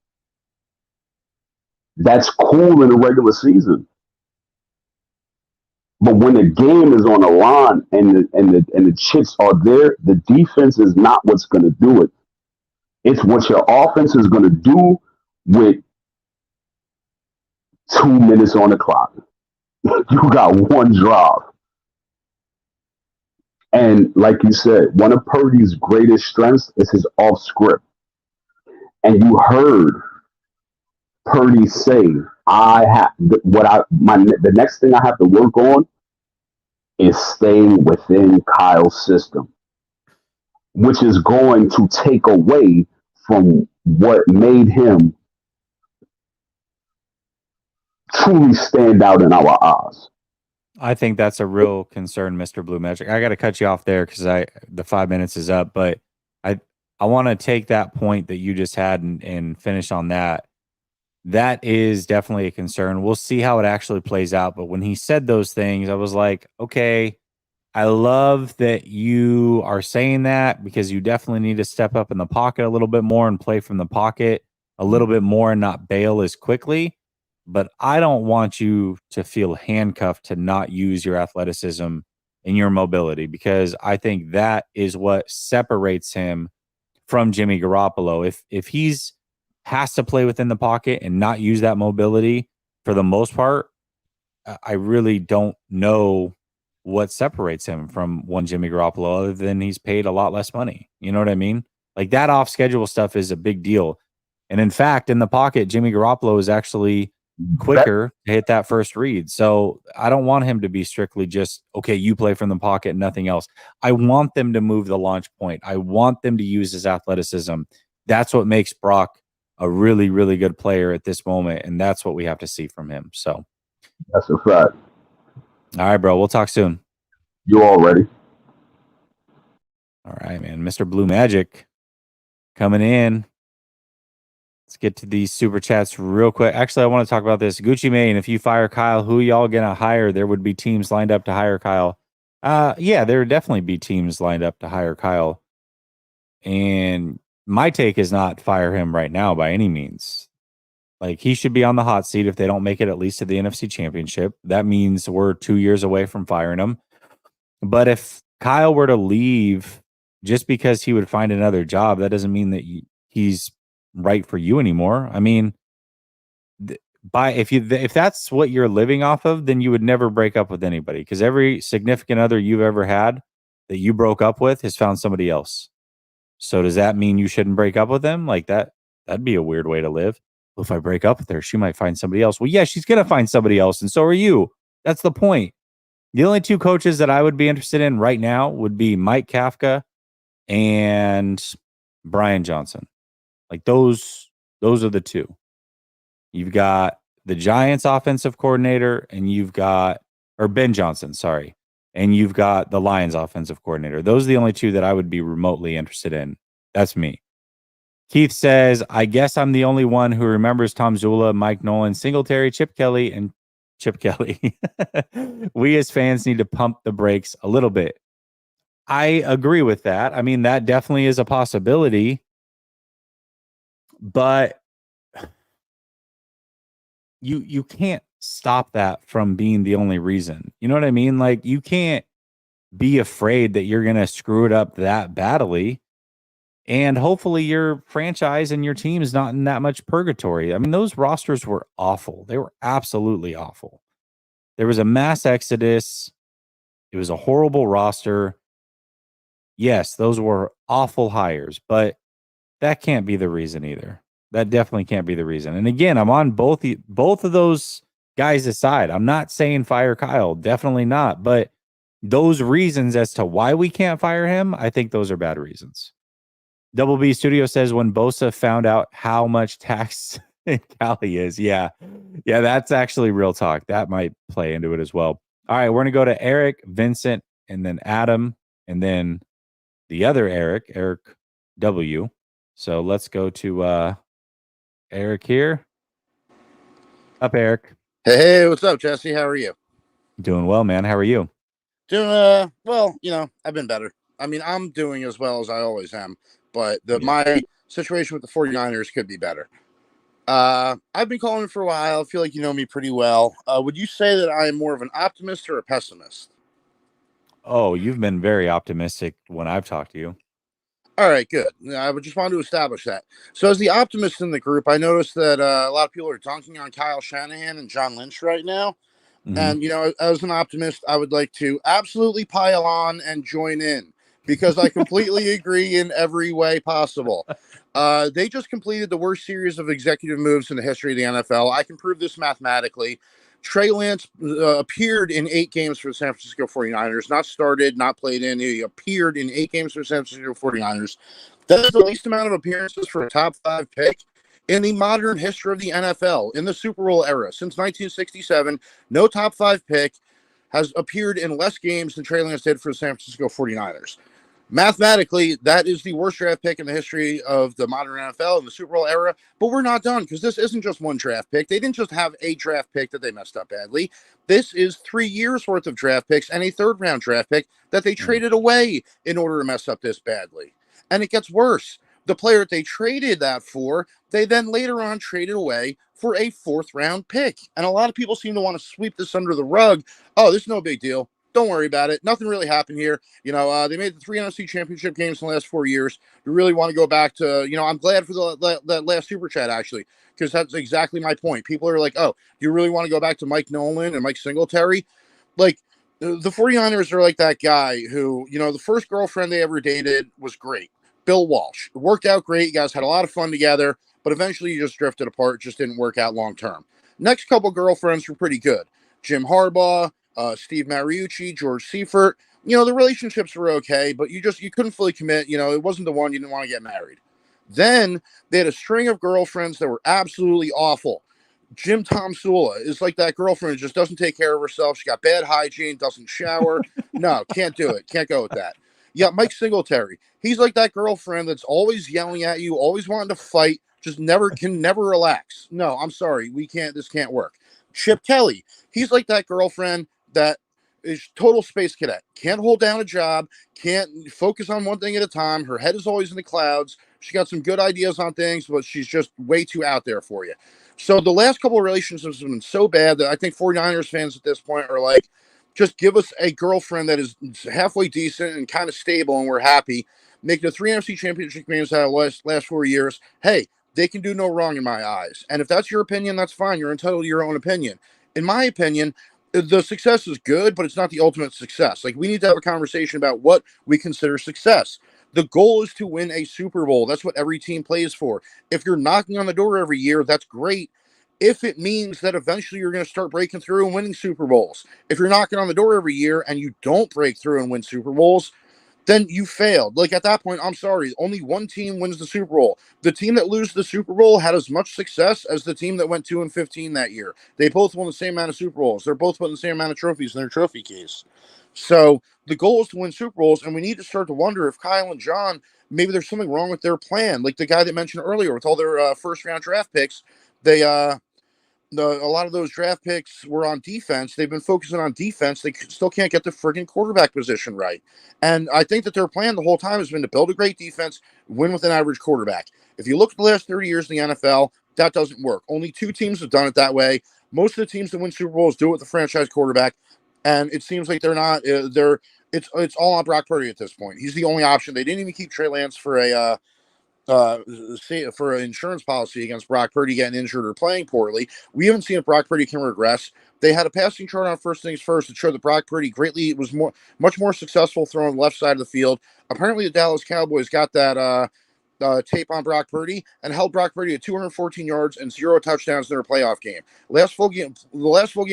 That's cool in the regular season, but when the game is on the line and the chips are there, the defense is not what's going to do it. It's what your offense is going to do with 2 minutes on the clock. You got one drive. And like you said, one of Purdy's greatest strengths is his off script. And you heard Purdy say, the next thing I have to work on is staying within Kyle's system, which is going to take away from what made him truly stand out in our eyes. I think that's a real concern, Mr. Blue Magic. I got to cut you off there because the 5 minutes is up, but I want to take that point that you just had and finish on that. That is definitely a concern. We'll see how it actually plays out. But when he said those things, I was like, okay, I love that you are saying that because you definitely need to step up in the pocket a little bit more and play from the pocket a little bit more and not bail as quickly. But I don't want you to feel handcuffed to not use your athleticism and your mobility, because I think that is what separates him from Jimmy Garoppolo. If he's has to play within the pocket and not use that mobility for the most part, I really don't know what separates him from one Jimmy Garoppolo other than he's paid a lot less money. You know what I mean? Like, that off schedule stuff is a big deal. And in fact, in the pocket, Jimmy Garoppolo is actually quicker to hit that first read. So I don't want him to be strictly just, okay, you play from the pocket and nothing else. I want them to move the launch point. I want them to use his athleticism. That's what makes Brock a really, really good player at this moment. And that's what we have to see from him. So that's a fact. All right, bro. We'll talk soon. You all ready? All right, man. Mr. Blue Magic coming in. Let's get to these super chats real quick. Actually, I want to talk about this. Gucci Mane, if you fire Kyle, who y'all gonna hire? There would be teams lined up to hire Kyle. Yeah, there would definitely be teams lined up to hire Kyle. And my take is not fire him right now by any means. Like, he should be on the hot seat if they don't make it at least to the NFC Championship. That means we're 2 years away from firing him. But if Kyle were to leave just because he would find another job, that doesn't mean that he's right for you anymore. I mean, if that's what you're living off of, then you would never break up with anybody, because every significant other you've ever had that you broke up with has found somebody else. So does that mean you shouldn't break up with them? Like, that'd be a weird way to live. Well, if I break up with her, she might find somebody else. Well, yeah, she's going to find somebody else, and so are you. That's the point. The only two coaches that I would be interested in right now would be Mike Kafka and Brian Johnson. Like, those are the two. You've got the Giants offensive coordinator, and or Ben Johnson, sorry. And you've got the Lions offensive coordinator. Those are the only two that I would be remotely interested in. That's me. Keith says, I guess I'm the only one who remembers Tom Zula, Mike Nolan, Singletary, Chip Kelly, and Chip Kelly. We as fans need to pump the brakes a little bit. I agree with that. I mean, that definitely is a possibility. But you can't stop that from being the only reason. You know what I mean? Like, you can't be afraid that you're going to screw it up that badly. And hopefully your franchise and your team is not in that much purgatory. I mean, those rosters were awful. They were absolutely awful. There was a mass exodus. It was a horrible roster. Yes, those were awful hires, but that can't be the reason either. That definitely can't be the reason. And again, I'm on both of those guys' side. I'm not saying fire Kyle. Definitely not. But those reasons as to why we can't fire him, I think those are bad reasons. Double B Studio says, when Bosa found out how much tax in Cali is. Yeah, that's actually real talk. That might play into it as well. All right, we're going to go to Eric, Vincent, and then Adam, and then the other Eric W. So let's go to Eric here. Up, Eric. Hey, what's up, Jesse? How are you? Doing well, man. How are you? Doing well, I've been better. I mean, I'm doing as well as I always am, but my situation with the 49ers could be better. I've been calling for a while. I feel like you know me pretty well. Would you say that I am more of an optimist or a pessimist? Oh, you've been very optimistic when I've talked to you. All right, good. I would just want to establish that. So, as the optimist in the group, I noticed that a lot of people are dunking on Kyle Shanahan and John Lynch right now. And, as an optimist, I would like to absolutely pile on and join in because I completely agree in every way possible. They just completed the worst series of executive moves in the history of the NFL. I can prove this mathematically. Trey Lance appeared in 8 games for the San Francisco 49ers, not started, not played in. He appeared in 8 games for the San Francisco 49ers. That is the least amount of appearances for a top 5 pick in the modern history of the NFL, in the Super Bowl era. Since 1967, no top 5 pick has appeared in less games than Trey Lance did for the San Francisco 49ers. Mathematically, that is the worst draft pick in the history of the modern NFL in the Super Bowl era. But we're not done because this isn't just one draft pick. They didn't just have a draft pick that they messed up badly. This is 3 years worth of draft picks and a 3rd-round draft pick that they traded away in order to mess up this badly. And it gets worse. The player that they traded that for, they then later on traded away for a 4th-round pick. And a lot of people seem to want to sweep this under the rug. Oh, this is no big deal. Don't worry about it. Nothing really happened here. They made the 3 NFC championship games in the last 4 years. We really want to go back to, I'm glad for that last super chat, actually, because that's exactly my point. People are like, oh, do you really want to go back to Mike Nolan and Mike Singletary? Like, the 49ers are like that guy who, the first girlfriend they ever dated was great. Bill Walsh. It worked out great. You guys had a lot of fun together, but eventually you just drifted apart. It just didn't work out long term. Next couple girlfriends were pretty good. Jim Harbaugh, Steve Mariucci, George Seifert. The relationships were okay, but you couldn't fully commit. It wasn't the one. You didn't want to get married. Then they had a string of girlfriends that were absolutely awful. Jim Tom Sula is like that girlfriend who just doesn't take care of herself. She got bad hygiene, doesn't shower. No, can't do it. Can't go with that. Yeah, Mike Singletary. He's like that girlfriend that's always yelling at you, always wanting to fight, just never relax. No, I'm sorry. This can't work. Chip Kelly. He's like that girlfriend that is total space cadet. Can't hold down a job, can't focus on one thing at a time. Her head is always in the clouds. She got some good ideas on things, but she's just way too out there for you. So the last couple of relationships have been so bad that I think 49ers fans at this point are like, just give us a girlfriend that is halfway decent and kind of stable, and we're happy. Make the 3 NFC championship games out of the last 4 years. Hey, they can do no wrong in my eyes. And if that's your opinion, that's fine. You're entitled to your own opinion. In my opinion, the success is good, but it's not the ultimate success. Like, we need to have a conversation about what we consider success. The goal is to win a Super Bowl. That's what every team plays for. If you're knocking on the door every year, that's great. If it means that eventually you're going to start breaking through and winning Super Bowls. If you're knocking on the door every year and you don't break through and win Super Bowls, then you failed. Like, at that point, I'm sorry, only one team wins the Super Bowl. The team that loses the Super Bowl had as much success as the team that went 2-15 that year. They both won the same amount of Super Bowls. They're both putting the same amount of trophies in their trophy case. So the goal is to win Super Bowls, and we need to start to wonder if Kyle and John, maybe there's something wrong with their plan. Like the guy that mentioned earlier with all their first-round draft picks, a lot of those draft picks were on defense. They've been focusing on defense. They still can't get the friggin' quarterback position right. And I think that their plan the whole time has been to build a great defense, win with an average quarterback. If you look at the last 30 years in the NFL, that doesn't work. Only 2 teams have done it that way. Most of the teams that win Super Bowls do it with the franchise quarterback. And it seems like they're not. It's all on Brock Purdy at this point. He's the only option. They didn't even keep Trey Lance for an insurance policy against Brock Purdy getting injured or playing poorly. We haven't seen if Brock Purdy can regress. They had a passing chart on First Things First that showed that Brock Purdy was much more successful throwing the left side of the field. Apparently, the Dallas Cowboys got that tape on Brock Purdy and held Brock Purdy at 214 yards and 0 touchdowns in their playoff game. The last full game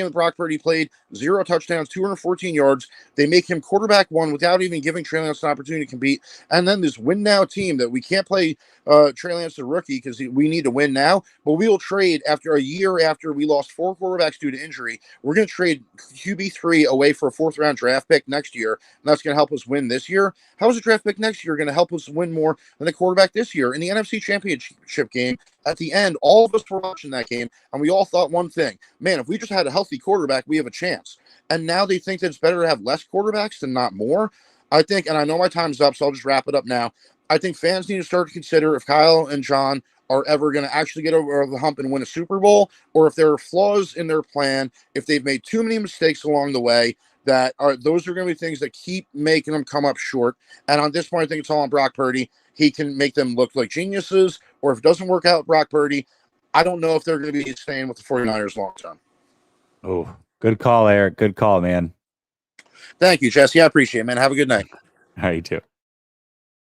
that Brock Purdy played, 0 touchdowns, 214 yards. They make him quarterback 1 without even giving Trey Lance an opportunity to compete. And then this win now team that we can't play Trey Lance the rookie because we need to win now, but we will trade after a year after we lost 4 quarterbacks due to injury. We're going to trade QB3 away for a 4th-round draft pick next year, and that's going to help us win this year. How is a draft pick next year going to help us win more than a quarterback quarterback this year in the NFC Championship game. At the end, all of us were watching that game, and we all thought one thing: man, if we just had a healthy quarterback, we have a chance. And now they think that it's better to have less quarterbacks than not more. I think, and I know my time's up, so I'll just wrap it up now. I think fans need to start to consider if Kyle and John are ever going to actually get over the hump and win a Super Bowl, or if there are flaws in their plan, if they've made too many mistakes along the way, those are going to be things that keep making them come up short. And on this point, I think it's all on Brock Purdy. He can make them look like geniuses, or if it doesn't work out, Brock Purdy, I don't know if they're going to be staying with the 49ers long term. Oh, good call, Eric. Good call, man. Thank you, Jesse. I appreciate it, man. Have a good night. All right, you too.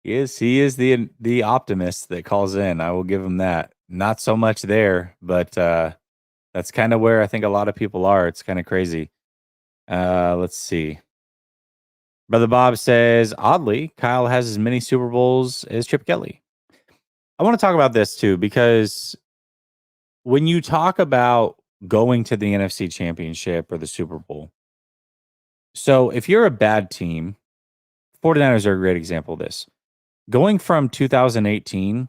He is the optimist that calls in. I will give him that. Not so much there, but that's kind of where I think a lot of people are. It's kind of crazy. Let's see. Brother Bob says, oddly, Kyle has as many Super Bowls as Chip Kelly. I want to talk about this too, because when you talk about going to the NFC Championship or the Super Bowl, so if you're a bad team, 49ers are a great example of this. Going from 2018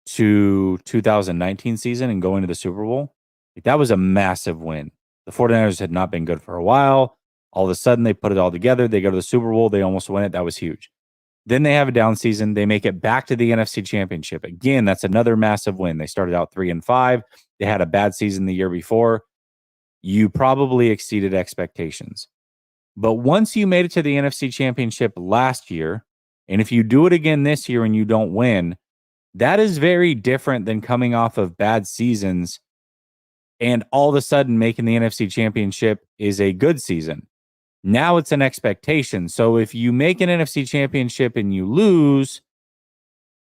to 2019 season and going to the Super Bowl, that was a massive win. The 49ers had not been good for a while. All of a sudden, they put it all together. They go to the Super Bowl. They almost win it. That was huge. Then they have a down season. They make it back to the NFC Championship. Again, that's another massive win. They started out 3-5. They had a bad season the year before. You probably exceeded expectations. But once you made it to the NFC Championship last year, and if you do it again this year and you don't win, that is very different than coming off of bad seasons and all of a sudden making the NFC Championship is a good season. Now it's an expectation. So if you make an NFC Championship and you lose,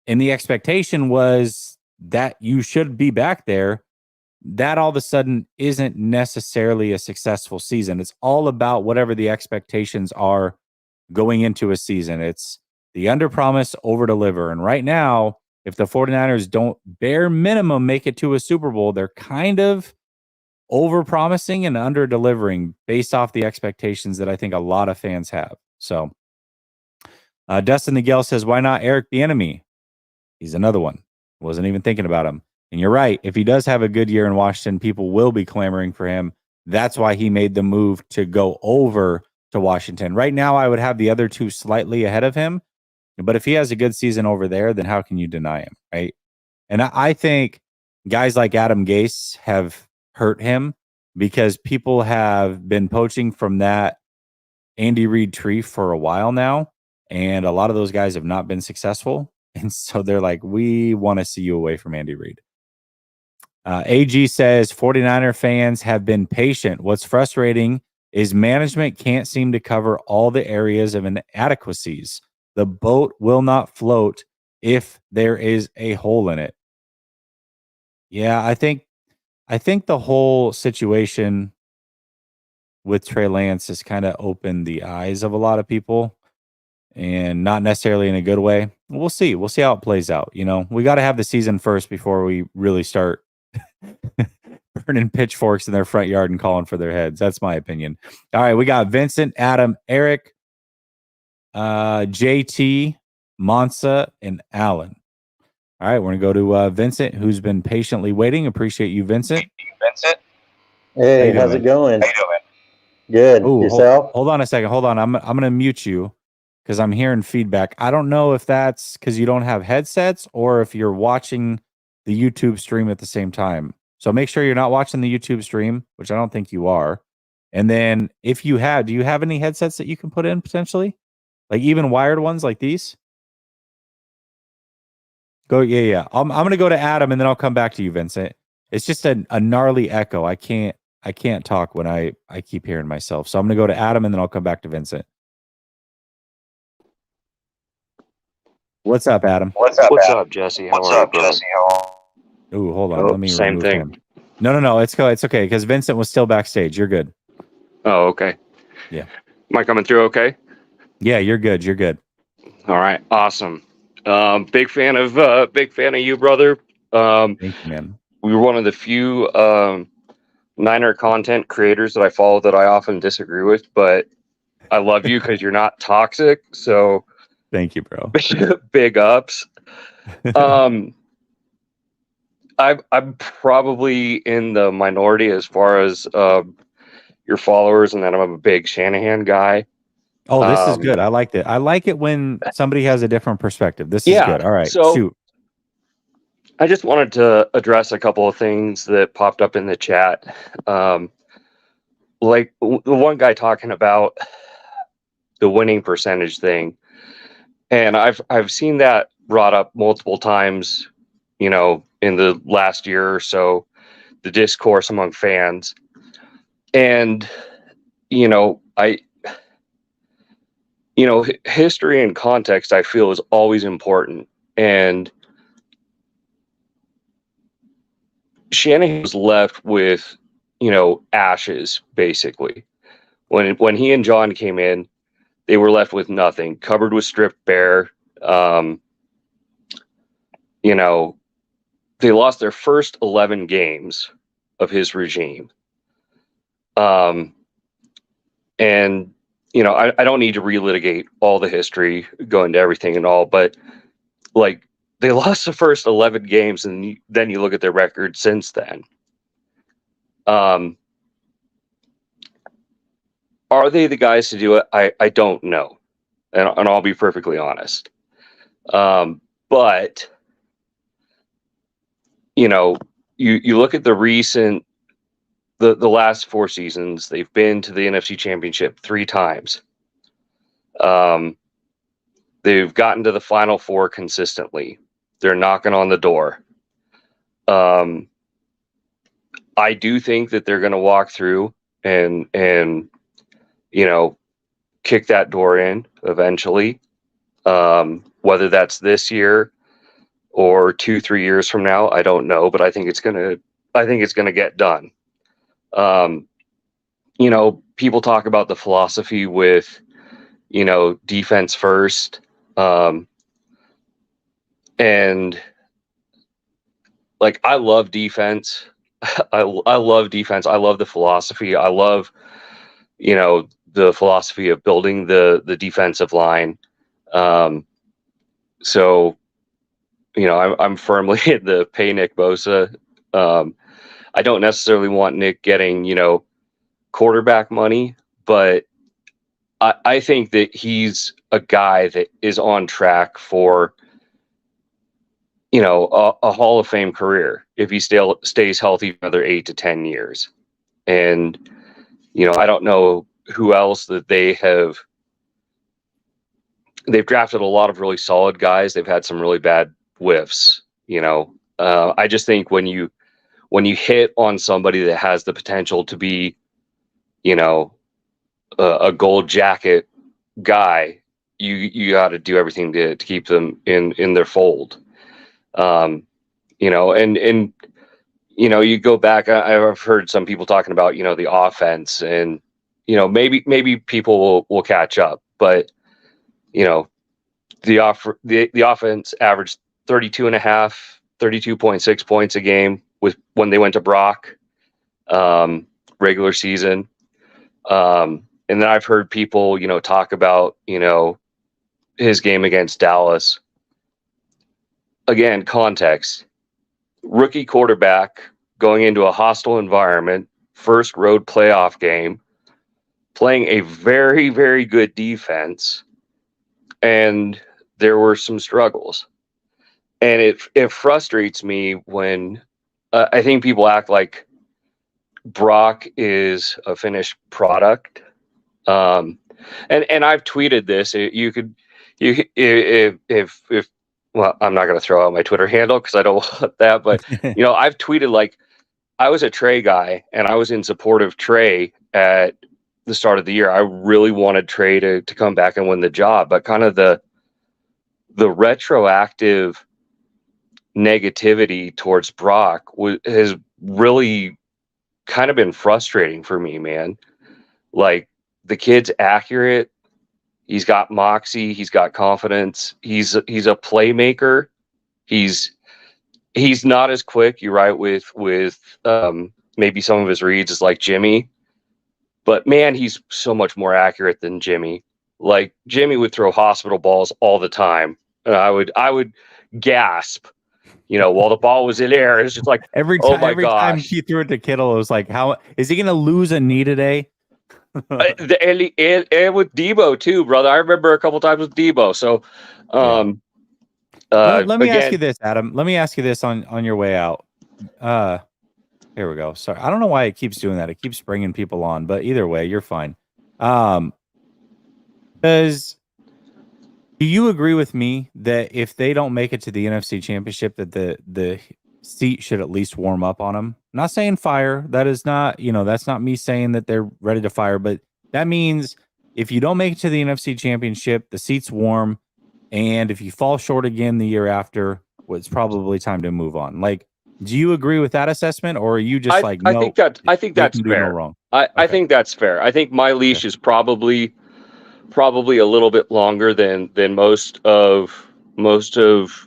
and the expectation was that you should be back there, that all of a sudden isn't necessarily a successful season. It's all about whatever the expectations are going into a season. It's the under-promise, over-deliver. And right now, if the 49ers don't bare minimum make it to a Super Bowl, they're kind of over-promising and under-delivering based off the expectations that I think a lot of fans have. So, Dustin Nigel says, why not Eric the Enemy? He's another one. Wasn't even thinking about him. And you're right. If he does have a good year in Washington, people will be clamoring for him. That's why he made the move to go over to Washington. Right now, I would have the other two slightly ahead of him. But if he has a good season over there, then how can you deny him, right? And I think guys like Adam Gase have hurt him because people have been poaching from that Andy Reid tree for a while now. And a lot of those guys have not been successful. And so they're like, we want to see you away from Andy Reid. AG says 49er fans have been patient. What's frustrating is management can't seem to cover all the areas of inadequacies. The boat will not float if there is a hole in it. Yeah, I think the whole situation with Trey Lance has kind of opened the eyes of a lot of people, and not necessarily in a good way. We'll see. We'll see how it plays out. You know, we got to have the season first before we really start burning pitchforks in their front yard and calling for their heads. That's my opinion. All right, we got Vincent, Adam, Eric, JT, Monsa, and Alan. All right, we're going to go to Vincent, who's been patiently waiting. Appreciate you, Vincent. Hey, how's it going? How you doing? Good. Ooh, Yourself? Hold on a second. Hold on. I'm going to mute you because I'm hearing feedback. I don't know if that's because you don't have headsets or if you're watching the YouTube stream at the same time. So make sure you're not watching the YouTube stream, which I don't think you are. And then if you have, do you have any headsets that you can put in potentially? Like even wired ones like these? Go, yeah. I'm going to go to Adam and then I'll come back to you, Vincent. It's just a gnarly echo. I can't talk when I keep hearing myself. So I'm going to go to Adam and then I'll come back to Vincent. What's up, Adam? What's up, Jesse? How are you, bro? Ooh, hold on. Let me same thing. Him. No. It's okay because Vincent was still backstage. You're good. Oh, okay. Yeah. Am I coming through okay? Yeah, you're good. All right. Awesome. Big fan of you, brother. Thank you, man. We were one of the few Niner content creators that I follow that I often disagree with, but I love you because you're not toxic. So thank you, bro. Big ups. I'm probably in the minority as far as your followers, and then I'm a big Shanahan guy. Oh, this is good. I liked it. I like it when somebody has a different perspective. This is good. All right, so shoot. I just wanted to address a couple of things that popped up in the chat. Like the one guy talking about the winning percentage thing, and I've seen that brought up multiple times, in the last year or so, the discourse among fans. And history and context, I feel, is always important. And Shanahan was left with, ashes, basically. When he and John came in, they were left with nothing. Cupboard was stripped bare. They lost their first 11 games of his regime. And, I don't need to relitigate all the history, go into everything and all, but like they lost the first 11 games, and then you look at their record since then. Are they the guys to do it? I don't know. And I'll be perfectly honest. But, you look at the recent, the last 4 seasons, they've been to the NFC Championship 3 times. They've gotten to the Final Four consistently. They're knocking on the door. I do think that they're going to walk through and kick that door in eventually. Whether that's this year or 2-3 years from now, I don't know, but I think it's gonna get done. People talk about the philosophy with, defense first. And like, I love defense. I love defense. I love the philosophy. I love, the philosophy of building the defensive line. So, I'm firmly in the pay Nick Bosa. I don't necessarily want Nick getting, quarterback money, but I think that he's a guy that is on track for, a Hall of Fame career if he still stays healthy for another 8 to 10 years. And, I don't know who else that they've drafted a lot of really solid guys. They've had some really bad whiffs, I just think when you hit on somebody that has the potential to be, a gold jacket guy, you got to do everything to keep them in their fold. And you go back, I've heard some people talking about, the offense, and, maybe people will catch up, but, the offense averaged 32.6 points a game when they went to Brock, regular season. And then I've heard people, talk about, his game against Dallas. Again, context. Rookie quarterback going into a hostile environment, first road playoff game, playing a very, very good defense, and there were some struggles. And it frustrates me when I think people act like Brock is a finished product. And I've tweeted this. Well, I'm not going to throw out my Twitter handle because I don't want that, but I've tweeted like I was a Trey guy and I was in support of Trey at the start of the year. I really wanted Trey to come back and win the job, but kind of the retroactive negativity towards Brock has really kind of been frustrating for me, man. Like, the kid's accurate. He's got moxie. He's got confidence. He's a playmaker. He's not as quick. You're right with maybe some of his reads is like Jimmy, but man, he's so much more accurate than Jimmy. Like, Jimmy would throw hospital balls all the time. I would gasp, while the ball was in air. It's just like, every time he threw it to Kittle, it was like, how is he going to lose a knee today? and with Debo too, brother. I remember a couple times with Debo. So, let me again, ask you this, Adam. Let me ask you this on your way out. Here we go. Sorry, I don't know why it keeps doing that. It keeps bringing people on, but either way, you're fine. Because do you agree with me that if they don't make it to the NFC Championship, that the seat should at least warm up on them? I'm not saying fire. That is not, that's not me saying that they're ready to fire, but that means if you don't make it to the NFC Championship, the seat's warm, and if you fall short again the year after, well, it's probably time to move on. Like, do you agree with that assessment, or are you just I think that's fair. No wrong. I think that's fair. I think my leash is probably a little bit longer than most of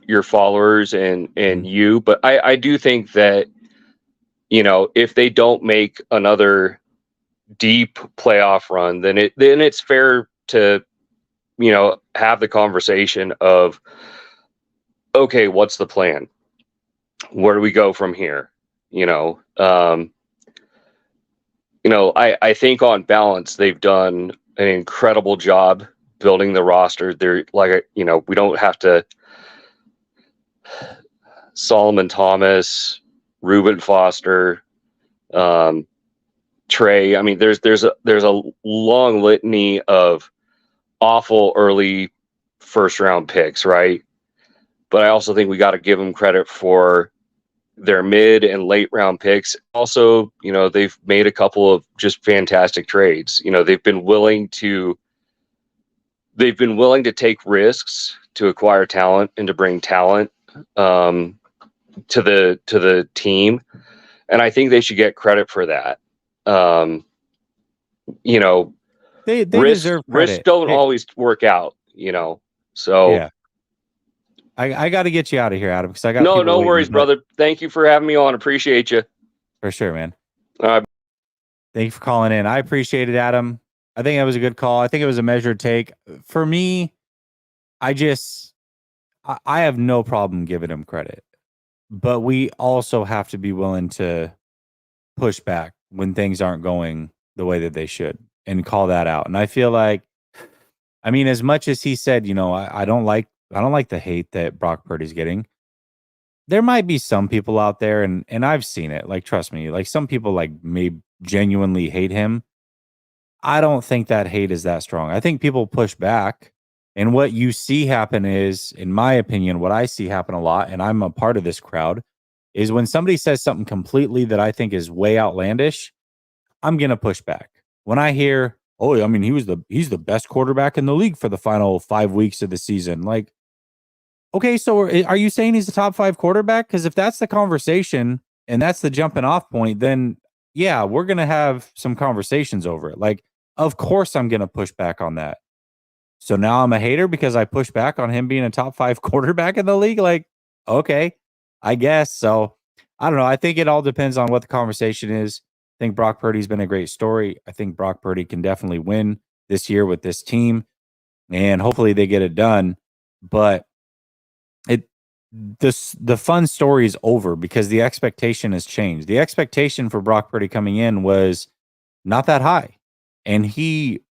your followers and you, but I do think that if they don't make another deep playoff run, then it's fair to have the conversation of, okay, what's the plan? Where do we go from here? I think on balance, they've done an incredible job building the roster. They're like, we don't have to Solomon Thomas, Reuben Foster, Trey. I mean, there's a long litany of awful early first round picks, right? But I also think we got to give them credit for their mid and late round picks. Also, they've made a couple of just fantastic trades. They've been willing to take risks to acquire talent and to bring talent to the team, and I think they should get credit for that. They risks deserve credit. Risks don't always work out, so yeah. I got to get you out of here, Adam, because I got no worries, brother. Thank you for having me on. Appreciate you. For sure, man. Thank you for calling in. I appreciate it, Adam. I think that was a good call. I think it was a measured take. For me, I have no problem giving him credit, but we also have to be willing to push back when things aren't going the way that they should and call that out. And I feel like, as much as he said, I don't like the hate that Brock Purdy's getting. There might be some people out there, and I've seen it. Like, trust me, like some people may genuinely hate him. I don't think that hate is that strong. I think people push back, and what you see happen is, in my opinion, what I see happen a lot, and I'm a part of this crowd, is when somebody says something completely that I think is way outlandish, I'm gonna push back. When I hear, oh, he's the best quarterback in the league for the final 5 weeks of the season, like, okay, so are you saying he's a top 5 quarterback? Because if that's the conversation and that's the jumping off point, then yeah, we're going to have some conversations over it. Like, of course I'm going to push back on that. So now I'm a hater because I push back on him being a top 5 quarterback in the league? Like, okay, I guess. So I don't know. I think it all depends on what the conversation is. I think Brock Purdy's been a great story. I think Brock Purdy can definitely win this year with this team, and hopefully they get it done. But the fun story is over because the expectation has changed. The expectation for Brock Purdy coming in was not that high, and he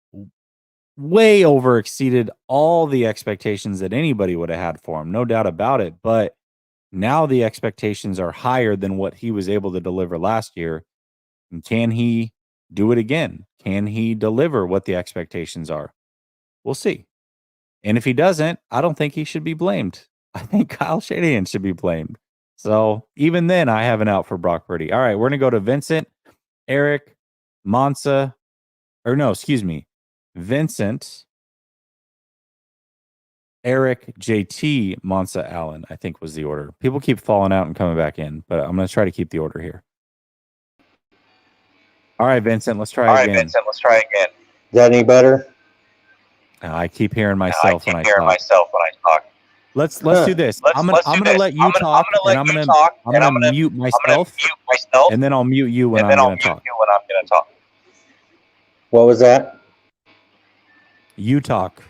way over exceeded all the expectations that anybody would have had for him, no doubt about it. But now the expectations are higher than what he was able to deliver last year. And can he do it again? Can he deliver what the expectations are? We'll see. And if he doesn't, I don't think he should be blamed. I think Kyle Shanahan should be blamed. So even then, I have an out for Brock Purdy. All right, we're going to go to Vincent, Eric, Vincent, Eric, JT, Monsa, Allen, I think was the order. People keep falling out and coming back in, but I'm going to try to keep the order here. All right, Vincent, let's try again. Is that any better? I keep hearing myself when I talk. Let's do this. I'm gonna let you talk, and I'm gonna mute myself, and then I'll mute you when I'm gonna talk. What was that? You talk.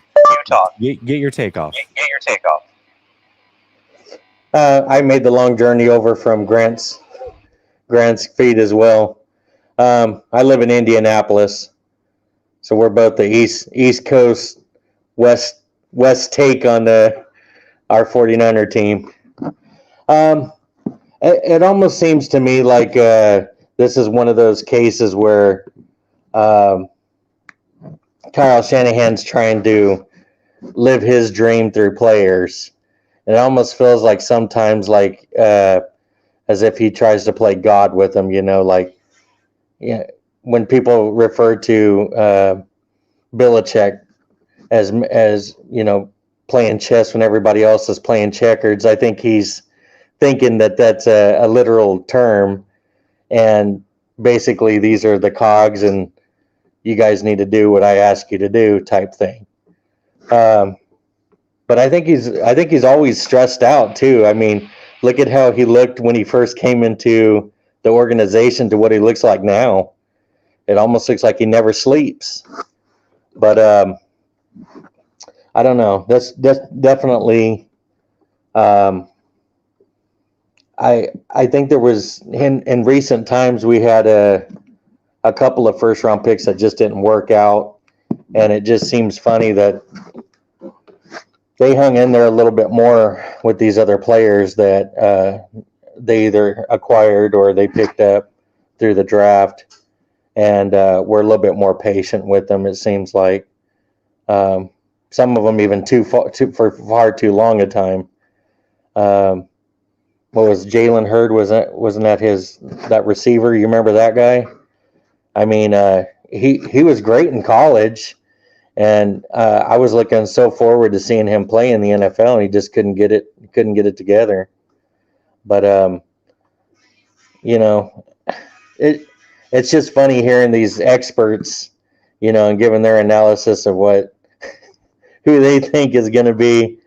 Get your take off. I made the long journey over from Grant's feed as well. I live in Indianapolis, so we're both the East Coast West take on our 49er team. It almost seems to me like this is one of those cases where Kyle Shanahan's trying to live his dream through players. And it almost feels like sometimes like as if he tries to play God with them, like when people refer to Belichick as playing chess when everybody else is playing checkers, I think he's thinking that that's a literal term, and basically these are the cogs and you guys need to do what I ask you to do type thing. But I think he's always stressed out too. I mean, look at how he looked when he first came into the organization to what he looks like now. It almost looks like he never sleeps. But I don't know. That's definitely. I think there was in recent times we had a couple of first round picks that just didn't work out, and it just seems funny that they hung in there a little bit more with these other players that they either acquired or they picked up through the draft, and we're a little bit more patient with them. It seems like some of them even for far too long a time. What was Jalen Hurd? Wasn't that that receiver? You remember that guy? I mean, he was great in college, and I was looking so forward to seeing him play in the NFL, and he just couldn't get it together. But it's just funny hearing these experts, and giving their analysis of who they think is going to be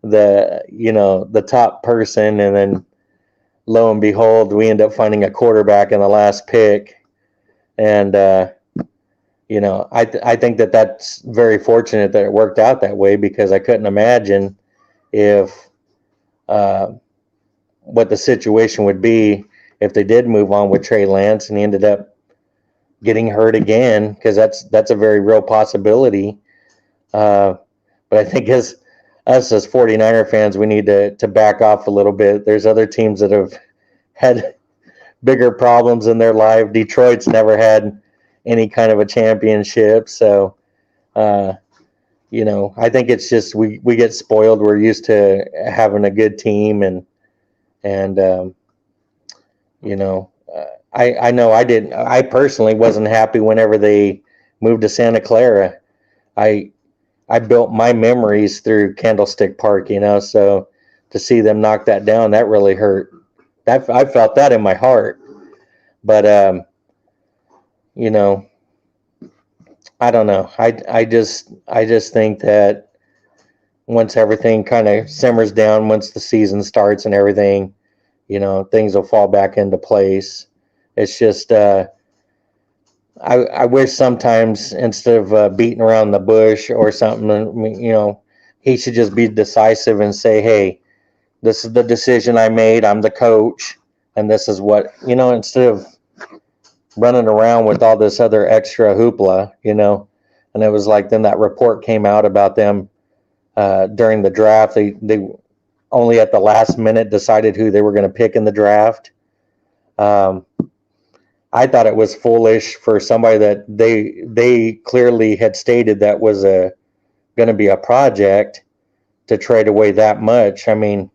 the top person, and then lo and behold, we end up finding a quarterback in the last pick. And I think that's very fortunate that it worked out that way, because I couldn't imagine if what the situation would be if they did move on with Trey Lance and he ended up getting hurt again, because that's a very real possibility. But I think us as 49er fans, we need to back off a little bit. There's other teams that have had bigger problems in their life. Detroit's never had any kind of a championship. So, I think it's just we get spoiled. We're used to having a good team, and I know I personally wasn't happy whenever they moved to Santa Clara. I built my memories through Candlestick Park, so to see them knock that down, that really hurt. I felt that in my heart. But, I don't know. I just think that once everything kind of simmers down, once the season starts and everything, things will fall back into place. It's just, I wish sometimes instead of beating around the bush or something, he should just be decisive and say, hey, this is the decision I made. I'm the coach, and this is what, instead of running around with all this other extra hoopla, and it was like, then that report came out about them during the draft. They only at the last minute decided who they were going to pick in the draft. I thought it was foolish for somebody that they clearly had stated that was going to be a project to trade away that much. I mean,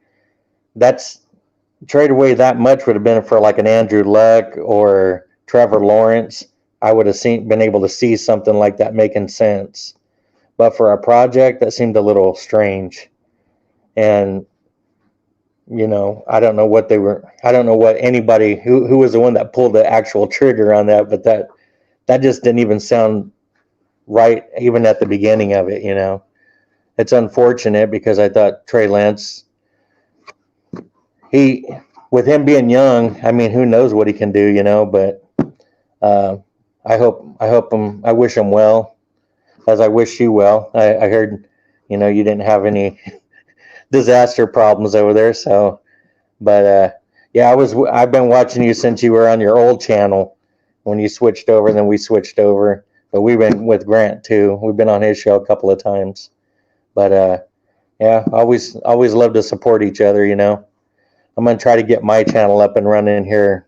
trade away that much would have been for like an Andrew Luck or Trevor Lawrence. I would have been able to see something like that making sense. But for a project, that seemed a little strange. And I don't know what anybody who was the one that pulled the actual trigger on that, but that just didn't even sound right, even at the beginning of it. It's unfortunate, because I thought Trey Lance, with him being young, I mean, who knows what he can do, but I wish him well, as I wish you well. I heard, you didn't have any disaster problems over there. So But yeah, I've been watching you since you were on your old channel when you switched over, and then we switched over. But we've been with Grant too. We've been on his show a couple of times. But yeah, always love to support each other. You know, I'm gonna try to get my channel up and running here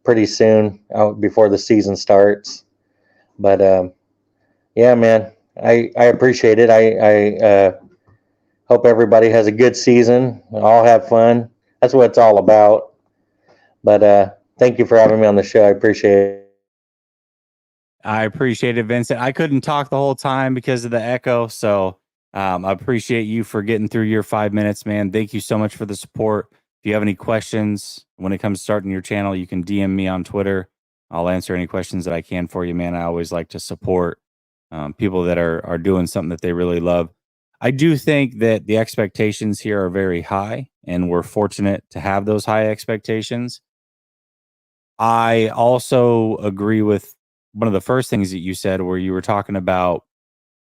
pretty soon, before the season starts. But yeah, man, I appreciate it. I hope everybody has a good season. All have fun. That's what it's all about. But thank you for having me on the show. I appreciate it. I appreciate it, Vincent. I couldn't talk the whole time because of the echo, so I appreciate you for getting through your 5 minutes, man. Thank you so much for the support. If you have any questions when it comes to starting your channel, you can DM me on Twitter. I'll answer any questions that I can for you, man. I always like to support people that are doing something that they really love. I do think that the expectations here are very high, and we're fortunate to have those high expectations. I also agree with one of the first things that you said, where you were talking about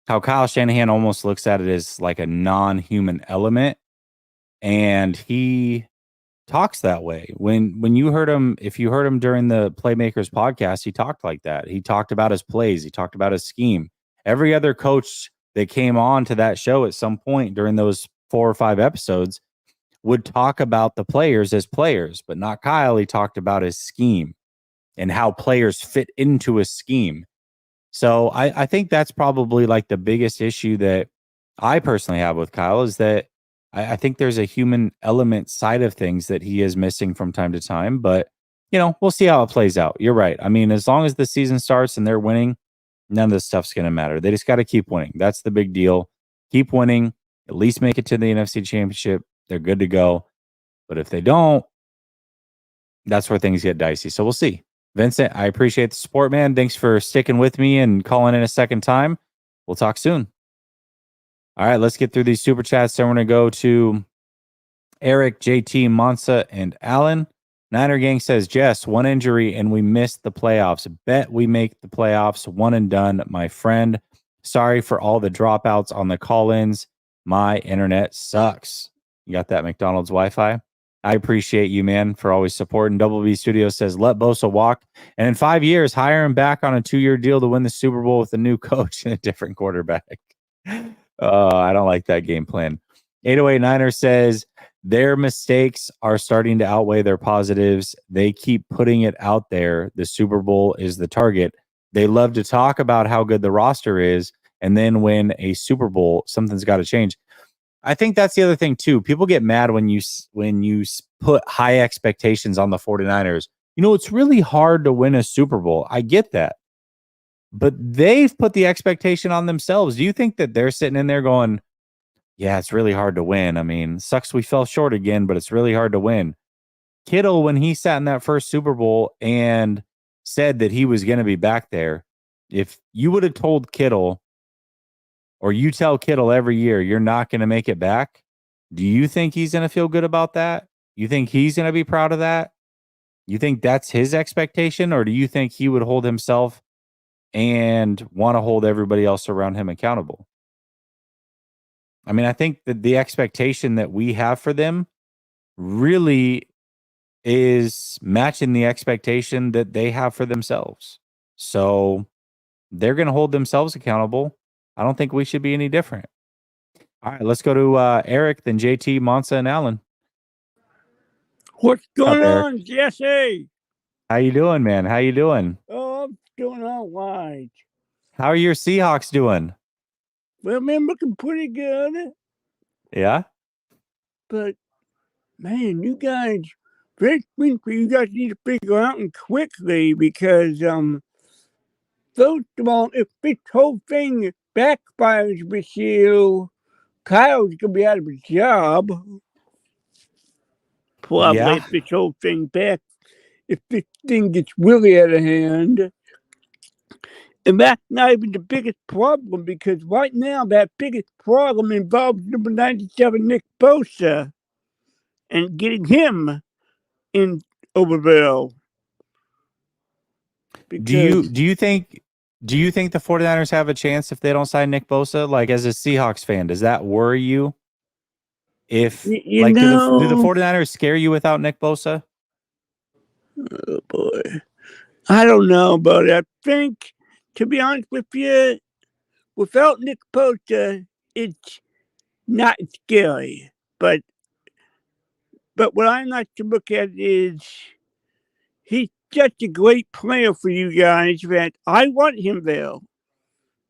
how Kyle Shanahan almost looks at it as like a non-human element, and he talks that way. When you heard him, if you heard him during the Playmakers podcast, he talked like that. He talked about his plays. He talked about his scheme. Every other coach that came on to that show at some point during those 4 or 5 episodes would talk about the players as players, but not Kyle. He talked about his scheme and how players fit into a scheme. So I think that's probably like the biggest issue that I personally have with Kyle, is that I think there's a human element side of things that he is missing from time to time. But, you know, we'll see how it plays out. You're right. I mean, as long as the season starts and they're winning, none of this stuff's going to matter. They just got to keep winning. That's the big deal. Keep winning, at least make it to the NFC Championship. They're good to go. But if they don't, that's where things get dicey. So we'll see. Vincent, I appreciate the support, man. Thanks for sticking with me and calling in a second time. We'll talk soon. All right, let's get through these super chats. So we're going to go to Eric, JT, Monsa, and Alan. Niner Gang says, Jess, one injury and we missed the playoffs. Bet we make the playoffs. One and done, my friend. Sorry for all the dropouts on the call-ins. My internet sucks. You got that McDonald's Wi-Fi? I appreciate you, man, for always supporting. Double B Studio says, let Bosa walk. And in 5 years, hire him back on a 2-year deal to win the Super Bowl with a new coach and a different quarterback. I don't like that game plan. 808 Niner says, their mistakes are starting to outweigh their positives. They keep putting it out there. The Super Bowl is the target. They love to talk about how good the roster is, and then win a Super Bowl, something's got to change. I think that's the other thing too. People get mad when you put high expectations on the 49ers. You know, it's really hard to win a Super Bowl. I get that. But they've put the expectation on themselves. Do you think that they're sitting in there going, yeah, it's really hard to win? I mean, sucks we fell short again, but it's really hard to win. Kittle, when he sat in that first Super Bowl and said that he was going to be back there, if you would have told Kittle, or you tell Kittle every year you're not going to make it back, do you think he's going to feel good about that? You think he's going to be proud of that? You think that's his expectation, or do you think he would hold himself and want to hold everybody else around him accountable? I mean, I think that the expectation that we have for them really is matching the expectation that they have for themselves. So they're going to hold themselves accountable. I don't think we should be any different. All right, let's go to Eric, then JT, Monsa, and Alan. What's going on, Jesse? How you doing, man? How you doing? Oh, I'm doing all right. How are your Seahawks doing? Well, man, looking pretty good. Yeah? But, man, you guys, first thing you guys need to figure out and quickly, because, first of all, if this whole thing backfires with you, Kyle's going to be out of his job. Probably if this whole thing if this thing gets really out of hand. And that's not even the biggest problem, because right now that biggest problem involves number 97 Nick Bosa and getting him in Overville. Do you think the 49ers have a chance if they don't sign Nick Bosa? Like, as a Seahawks fan, does that worry you? If You do the know, 49ers scare you without Nick Bosa? oh boy, I don't know, but I think, to be honest with you, without Nick Bosa, it's not scary. But what I like to look at is he's such a great player for you guys that I want him there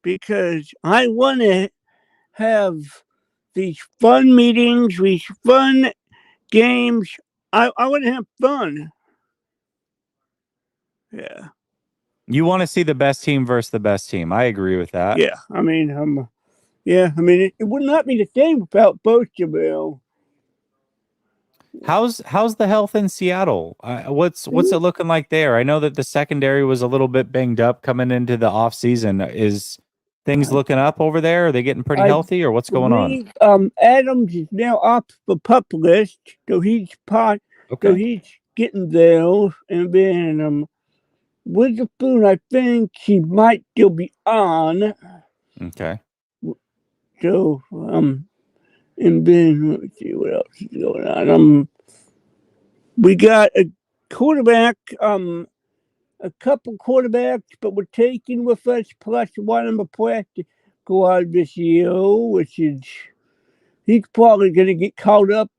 because I want to have these fun meetings, these fun games. I want to have fun. Yeah. You want to see the best team versus the best team. I agree with that. Yeah. I mean, it would not be the same without Bosa. How's the health in Seattle? What's it looking like there? I know that the secondary was a little bit banged up coming into the off season. Is things looking up over there? Are they getting pretty healthy, or what's going on? Adams is now off the pup list, so he's Okay. so he's getting there, and then Witherspoon, I think he might still be on. Okay. So and then let me see what else is going on. We got a quarterback, a couple quarterbacks, but we're taking with us plus one of the practice squad this year, which is he's probably going to get caught up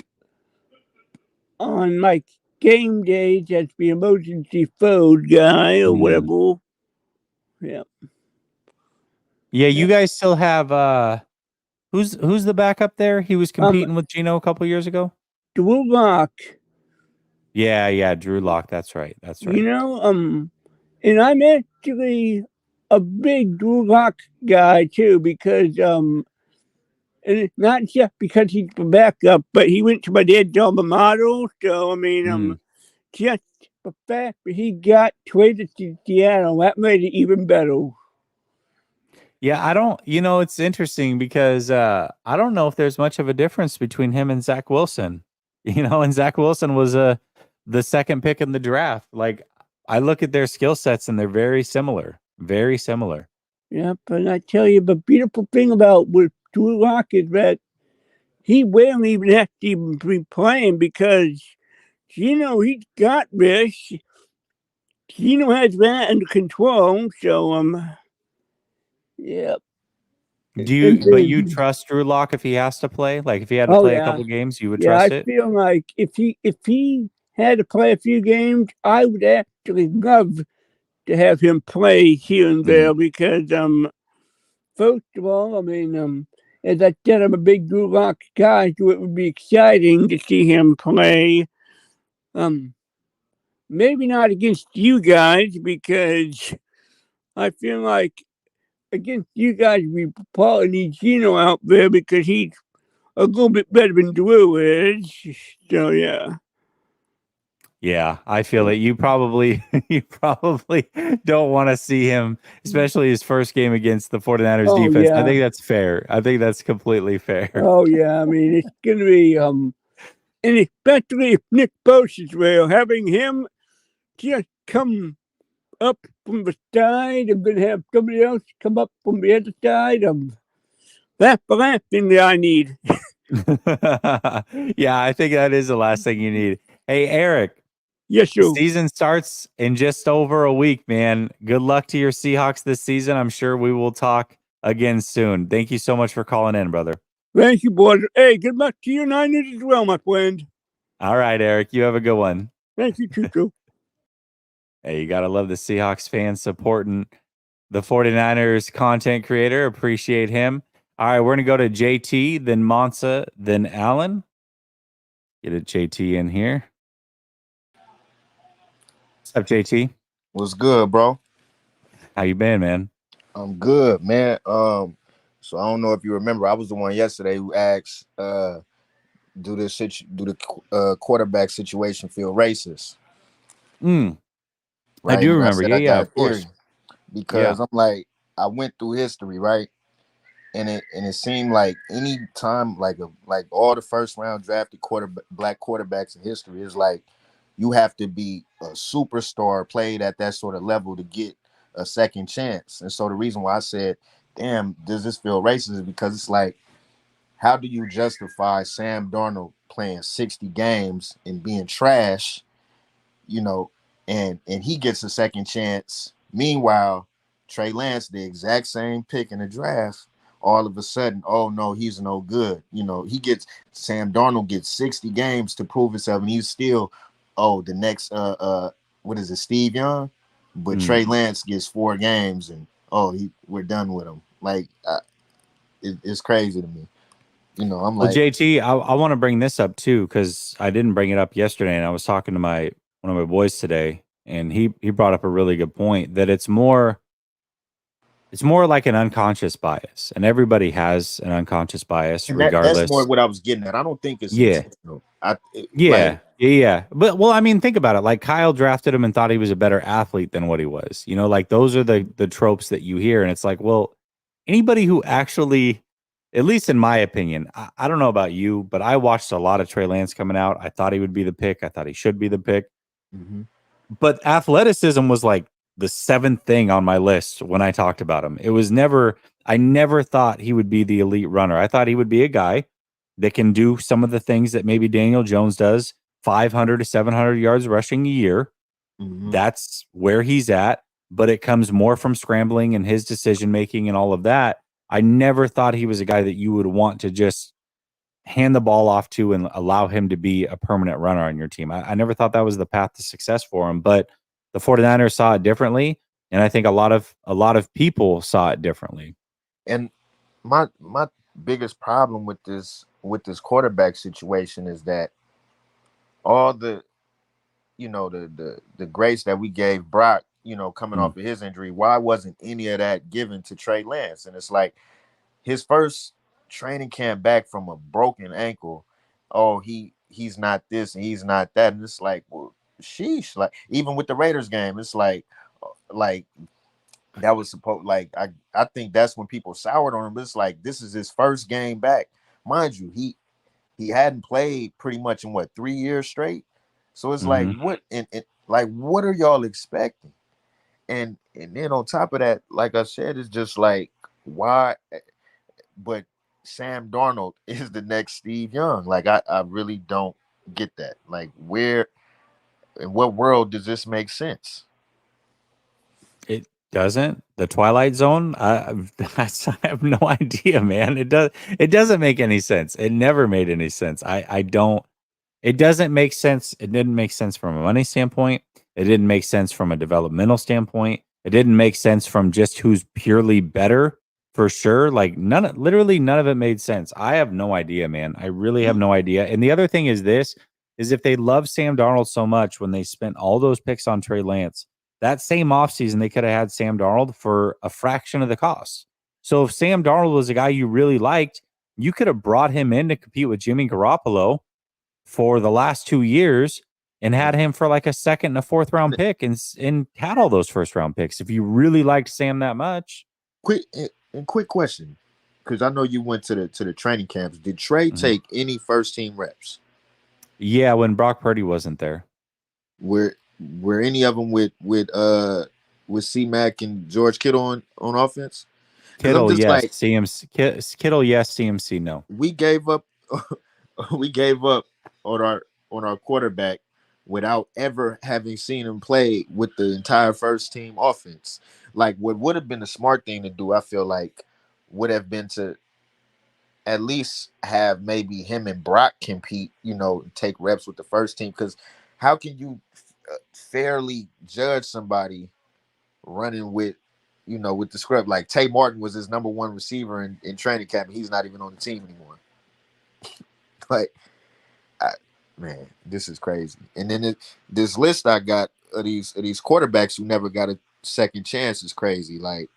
on like game days as the emergency food guy or whatever. Yeah. Yeah, you guys still have who's the backup there? He was competing with Gino a couple years ago. Drew Lock. Yeah, Drew Lock. That's right. You know, and I'm actually a big Drew Lock guy too because and it's not just because he's the backup, but he went to my dad's alma mater. So I mean, just the fact that he got traded to Seattle, that made it even better. Yeah, I don't. It's interesting because I don't know if there's much of a difference between him and Zach Wilson. And Zach Wilson was the second pick in the draft. Like, I look at their skill sets and they're very similar. Very similar. Yeah, but I tell you, the beautiful thing about with Drew Lock is that he won't even have to even be playing because, he's got this. Has that under control. So, yeah. But you trust Drew Lock if he has to play? Like, if he had to play a couple games, you would trust it? I feel like if he had to play a few games, I would actually love to have him play here and there because, first of all, I mean, as I said, I'm a big Drew Lock guy, so it would be exciting to see him play. Maybe not against you guys because I feel like against you guys, we probably need Gino out there because he's a little bit better than Drew is. So, yeah. Yeah, I feel it. You probably don't want to see him, especially his first game against the 49ers defense. Yeah. I think that's fair. I think that's completely fair. Oh, yeah. I mean, it's going to be, and especially if Nick Bosa is there, having him just come up from the side and then have somebody else come up from the other side. That's the last thing that I need. Yeah, I think that is the last thing you need. Hey, Eric. Yes, sir. Season starts in just over a week, man. Good luck to your Seahawks this season. I'm sure we will talk again soon. Thank you so much for calling in, brother. Thank you, brother. Hey, good luck to your Niners as well, my friend. All right, Eric. You have a good one. Thank you, too. Hey, you got to love the Seahawks fans supporting the 49ers content creator. Appreciate him. All right, we're going to go to JT, then Monsa, then Allen. Get a JT in here. What's up, JT? What's good, bro? How you been, man? I'm good, man. So I don't know if you remember, I was the one yesterday who asked, do the quarterback situation feel racist? Right? I do remember. Yeah, of course. Because I'm like, I went through history, right? And it seemed like any time, like all the first round drafted black quarterbacks in history is like you have to be a superstar played at that sort of level to get a second chance. And so the reason why I said, damn, does this feel racist is because it's like how do you justify Sam Darnold playing 60 games and being trash, you know, and he gets a second chance. Meanwhile, Trey Lance, the exact same pick in the draft, all of a sudden, oh no, he's no good. You know, Sam Darnold gets 60 games to prove himself, and he's still, the next what is it, Steve Young? But Trey Lance gets 4 games, and we're done with him. Like, it's crazy to me. You know, I'm like, JT, I want to bring this up too, because I didn't bring it up yesterday, and I was talking to one of my boys today, and he brought up a really good point that it's more like an unconscious bias, and everybody has an unconscious bias, and regardless. that's more what I was getting at. I don't think it's intentional. Yeah. But well, I mean, think about it. Like, Kyle drafted him and thought he was a better athlete than what he was. You know, like, those are the tropes that you hear, and it's like, well, anybody who actually, at least in my opinion, I don't know about you, but I watched a lot of Trey Lance coming out. I thought he would be the pick. I thought he should be the pick. Mm-hmm. But athleticism was like the 7th thing on my list when I talked about him. It was I never thought he would be the elite runner. I thought he would be a guy that can do some of the things that maybe Daniel Jones does, 500 to 700 yards rushing a year. Mm-hmm. That's where he's at, but it comes more from scrambling and his decision-making and all of that. I never thought he was a guy that you would want to just hand the ball off to and allow him to be a permanent runner on your team. I never thought that was the path to success for him, but the 49ers saw it differently. And I think a lot of people saw it differently. And my biggest problem with this quarterback situation is that all the, you know, the grace that we gave Brock, you know, coming off of his injury, why wasn't any of that given to Trey Lance? And it's like his first training camp back from a broken ankle. Oh, he's not this and he's not that. And it's like, well, sheesh. Like, even with the Raiders game, it's like that was supposed, like, I think that's when people soured on him. But it's like, this is his first game back. Mind you, he hadn't played pretty much in 3 years straight. So it's like, what and like, what are y'all expecting? And then on top of that, like I said, it's just like, why? But Sam Darnold is the next Steve Young. Like, I really don't get that. Like, where, in what world does this make sense? It doesn't. The Twilight Zone. I have no idea, man. It doesn't make any sense. It never made any sense. I don't. It doesn't make sense. It didn't make sense from a money standpoint. It didn't make sense from a developmental standpoint. It didn't make sense from just who's purely better, for sure. Like, literally none of it made sense. I have no idea, man. I really have no idea. And the other thing is if they love Sam Darnold so much, when they spent all those picks on Trey Lance, that same offseason, they could have had Sam Darnold for a fraction of the cost. So if Sam Darnold was a guy you really liked, you could have brought him in to compete with Jimmy Garoppolo for the last 2 years and had him for like a 2nd and a 4th round pick and had all those 1st round picks if you really liked Sam that much. Quick question, because I know you went to the training camps. Did Trey take any first team reps? Yeah, when Brock Purdy wasn't there. Were any of them with C-Mac and George Kittle on offense? Kittle, yes. Like, CMC, Kittle, yes. CMC, no. We gave up on our quarterback without ever having seen him play with the entire first team offense. Like, what would have been the smart thing to do, I feel like, would have been to at least have maybe him and Brock compete, you know, take reps with the first team. Because how can you fairly judge somebody running with, you know, with the scrub? Like, Tay Martin was his number 1 receiver in training camp, and he's not even on the team anymore. Like, man, this is crazy. And then this list I got of these quarterbacks who never got a second chance is crazy. Like,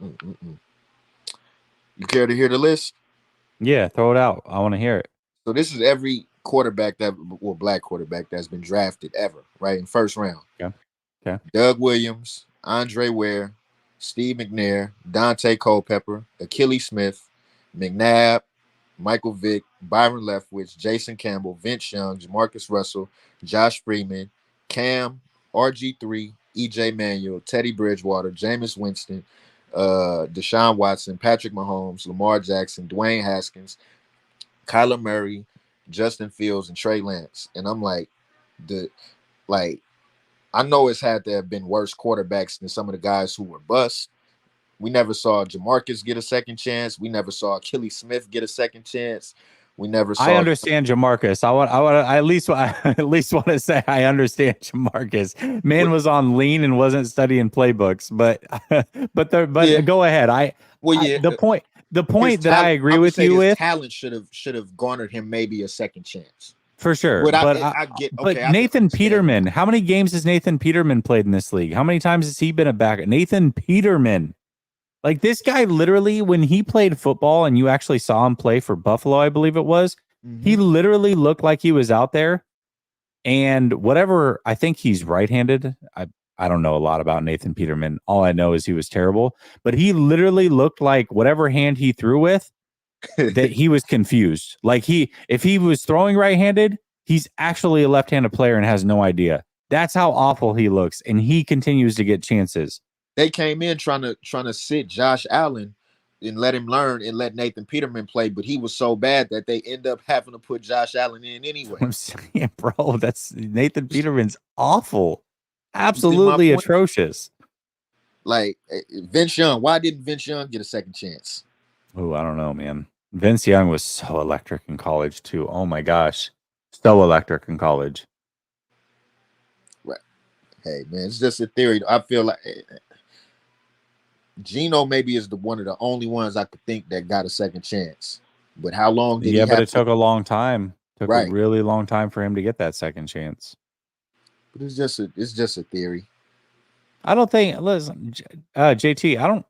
you care to hear the list? Yeah, throw it out. I want to hear it. So this is every quarterback black quarterback that's been drafted ever, right, in first round. Okay. Doug Williams, Andre Ware, Steve McNair, Dante Culpepper, Achilles Smith, McNabb, Michael Vick, Byron Leftwich, Jason Campbell, Vince Young, Jamarcus Russell, Josh Freeman, Cam, RG3, EJ Manuel, Teddy Bridgewater, Jameis Winston, Deshaun Watson, Patrick Mahomes, Lamar Jackson, Dwayne Haskins, Kyler Murray, Justin Fields, and Trey Lance. And I'm like, I know it's had to have been worse quarterbacks than some of the guys who were bust. We never saw Jamarcus get a second chance. We never saw Kelly Smith get a second chance. We never saw. I understand Jamarcus. I at least want to say I understand Jamarcus. Man was on lean and wasn't studying playbooks, but go ahead. The point that I agree with you with, talent should have garnered him maybe a second chance for sure. But Nathan Peterman, how many games has Nathan Peterman played in this league? How many times has he been a backup? Nathan Peterman. Like this guy literally, when he played football and you actually saw him play for Buffalo, I believe it was, he literally looked like he was out there. And whatever, I think he's right-handed. I don't know a lot about Nathan Peterman. All I know is he was terrible. But he literally looked like whatever hand he threw with, that he was confused. Like if he was throwing right-handed, he's actually a left-handed player and has no idea. That's how awful he looks. And he continues to get chances. They came in trying to sit Josh Allen and let him learn and let Nathan Peterman play, but he was so bad that they end up having to put Josh Allen in anyway. I'm saying, bro, that's Nathan Peterman's awful, absolutely atrocious. Like Vince Young, why didn't Vince Young get a second chance? Oh, I don't know, man. Vince Young was so electric in college too. Oh my gosh, so electric in college. Right. Hey man, it's just a theory. I feel like Geno maybe is one of the only ones I could think that got a second chance. But how long did he have? But it took a long time. Took Right. a really long time for him to get that second chance. But it's just a theory. I don't think, listen, JT, I don't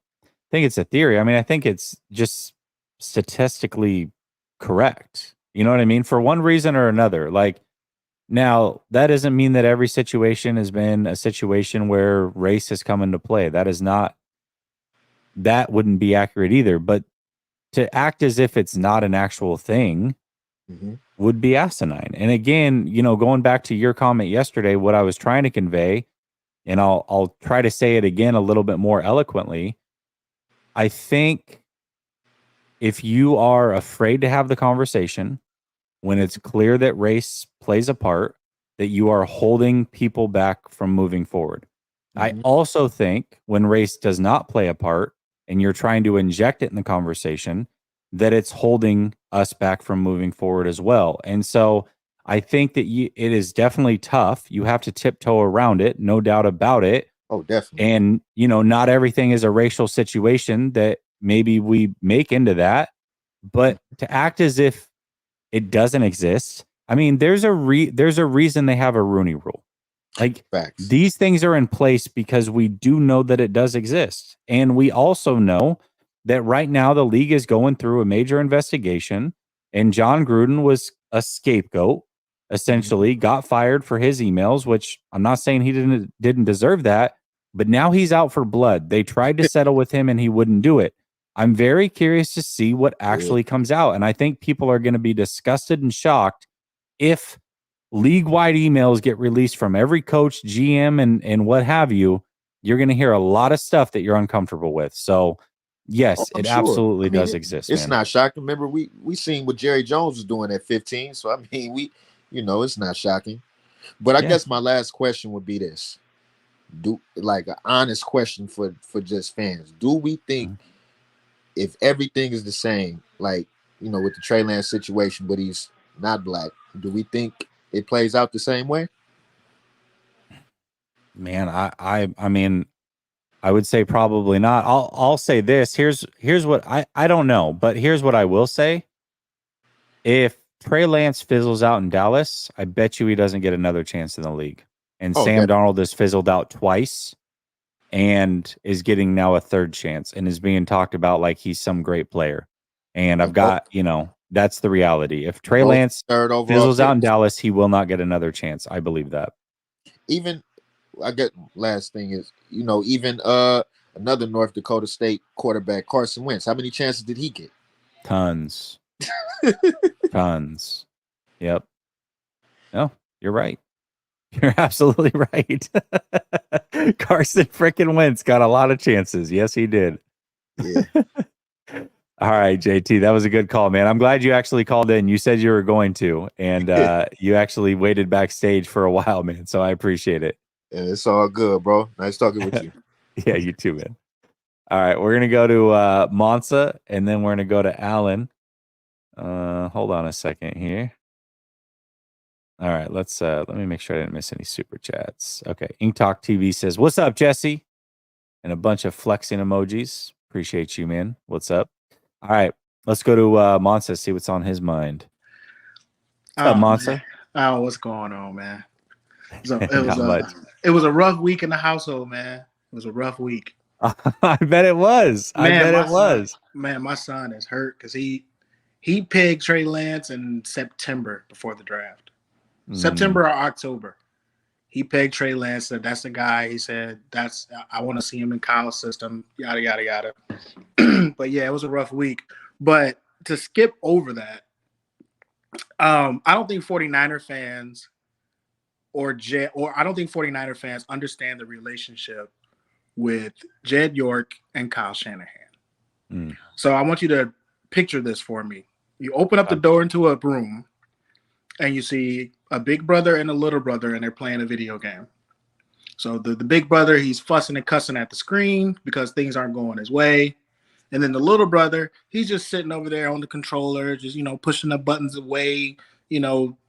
think it's a theory. I mean, I think it's just statistically correct. You know what I mean? For one reason or another. Like, now, that doesn't mean that every situation has been a situation where race has come into play. That wouldn't be accurate either. But to act as if it's not an actual thing would be asinine. And again, going back to your comment yesterday, what I was trying to convey, and I'll try to say it again a little bit more eloquently. I think if you are afraid to have the conversation when it's clear that race plays a part, that you are holding people back from moving forward. I also think when race does not play a part, and you're trying to inject it in the conversation, that it's holding us back from moving forward as well. And so I think that it is definitely tough. You have to tiptoe around it, no doubt about it. Oh, definitely. And, not everything is a racial situation that maybe we make into that. But to act as if it doesn't exist, I mean, there's a reason they have a Rooney Rule. Like, facts. These things are in place because we do know that it does exist. And we also know that right now the league is going through a major investigation, and John Gruden was a scapegoat, essentially, got fired for his emails, which I'm not saying he didn't deserve that, but now he's out for blood. They tried to settle with him and he wouldn't do it. I'm very curious to see what actually comes out. And I think people are going to be disgusted and shocked if league-wide emails get released from every coach, GM, and what have you. You're going to hear a lot of stuff that you're uncomfortable with. So, yes, it absolutely does exist. It's not shocking. Remember, we seen what Jerry Jones was doing at 15. So, I mean, it's not shocking. But I guess my last question would be this. Like an honest question for just fans. Do we think if everything is the same, like, with the Trey Lance situation, but he's not black, do we think it plays out the same way? Man, I mean, I would say probably not. I'll say this. Here's what I don't know, but here's what I will say. If Trey Lance fizzles out in Dallas, I bet you he doesn't get another chance in the league. And Sam Darnold has fizzled out twice and is getting now a third chance and is being talked about like he's some great player. And I've got, that's the reality. If Trey Lance fizzles out in Dallas, he will not get another chance. I believe that. Even, I get last thing is, even another North Dakota State quarterback, Carson Wentz, how many chances did he get? Tons. Tons. Yep. No, you're right. You're absolutely right. Carson freaking Wentz got a lot of chances. Yes, he did. Yeah. All right, JT, that was a good call, man. I'm glad you actually called in. You said you were going to, and you actually waited backstage for a while, man. So I appreciate it. Yeah, it's all good, bro. Nice talking with you. Yeah, you too, man. All right, we're gonna go to Monza, and then we're gonna go to Alan. Hold on a second here. All right, let me make sure I didn't miss any super chats. Okay, Ink Talk TV says, "What's up, Jesse?" And a bunch of flexing emojis. Appreciate you, man. What's up? All right, let's go to Monza, see what's on his mind. What's up, Monza? Oh, what's going on, man? Not much. It was a rough week in the household, man. It was a rough week. I bet it was. Man, my son is hurt because he pegged Trey Lance in September before the draft. September or October. He pegged Trey Lance, said that's the guy. He said I want to see him in Kyle's system, yada yada yada. But yeah, it was a rough week. But to skip over that, I don't think 49er fans or I don't think 49er fans understand the relationship with Jed York and Kyle Shanahan. So I want you to picture this for me. You open up the door into a room and you see a big brother and a little brother, and they're playing a video game. So the big brother, he's fussing and cussing at the screen because things aren't going his way. And then the little brother, he's just sitting over there on the controller, just, pushing the buttons away,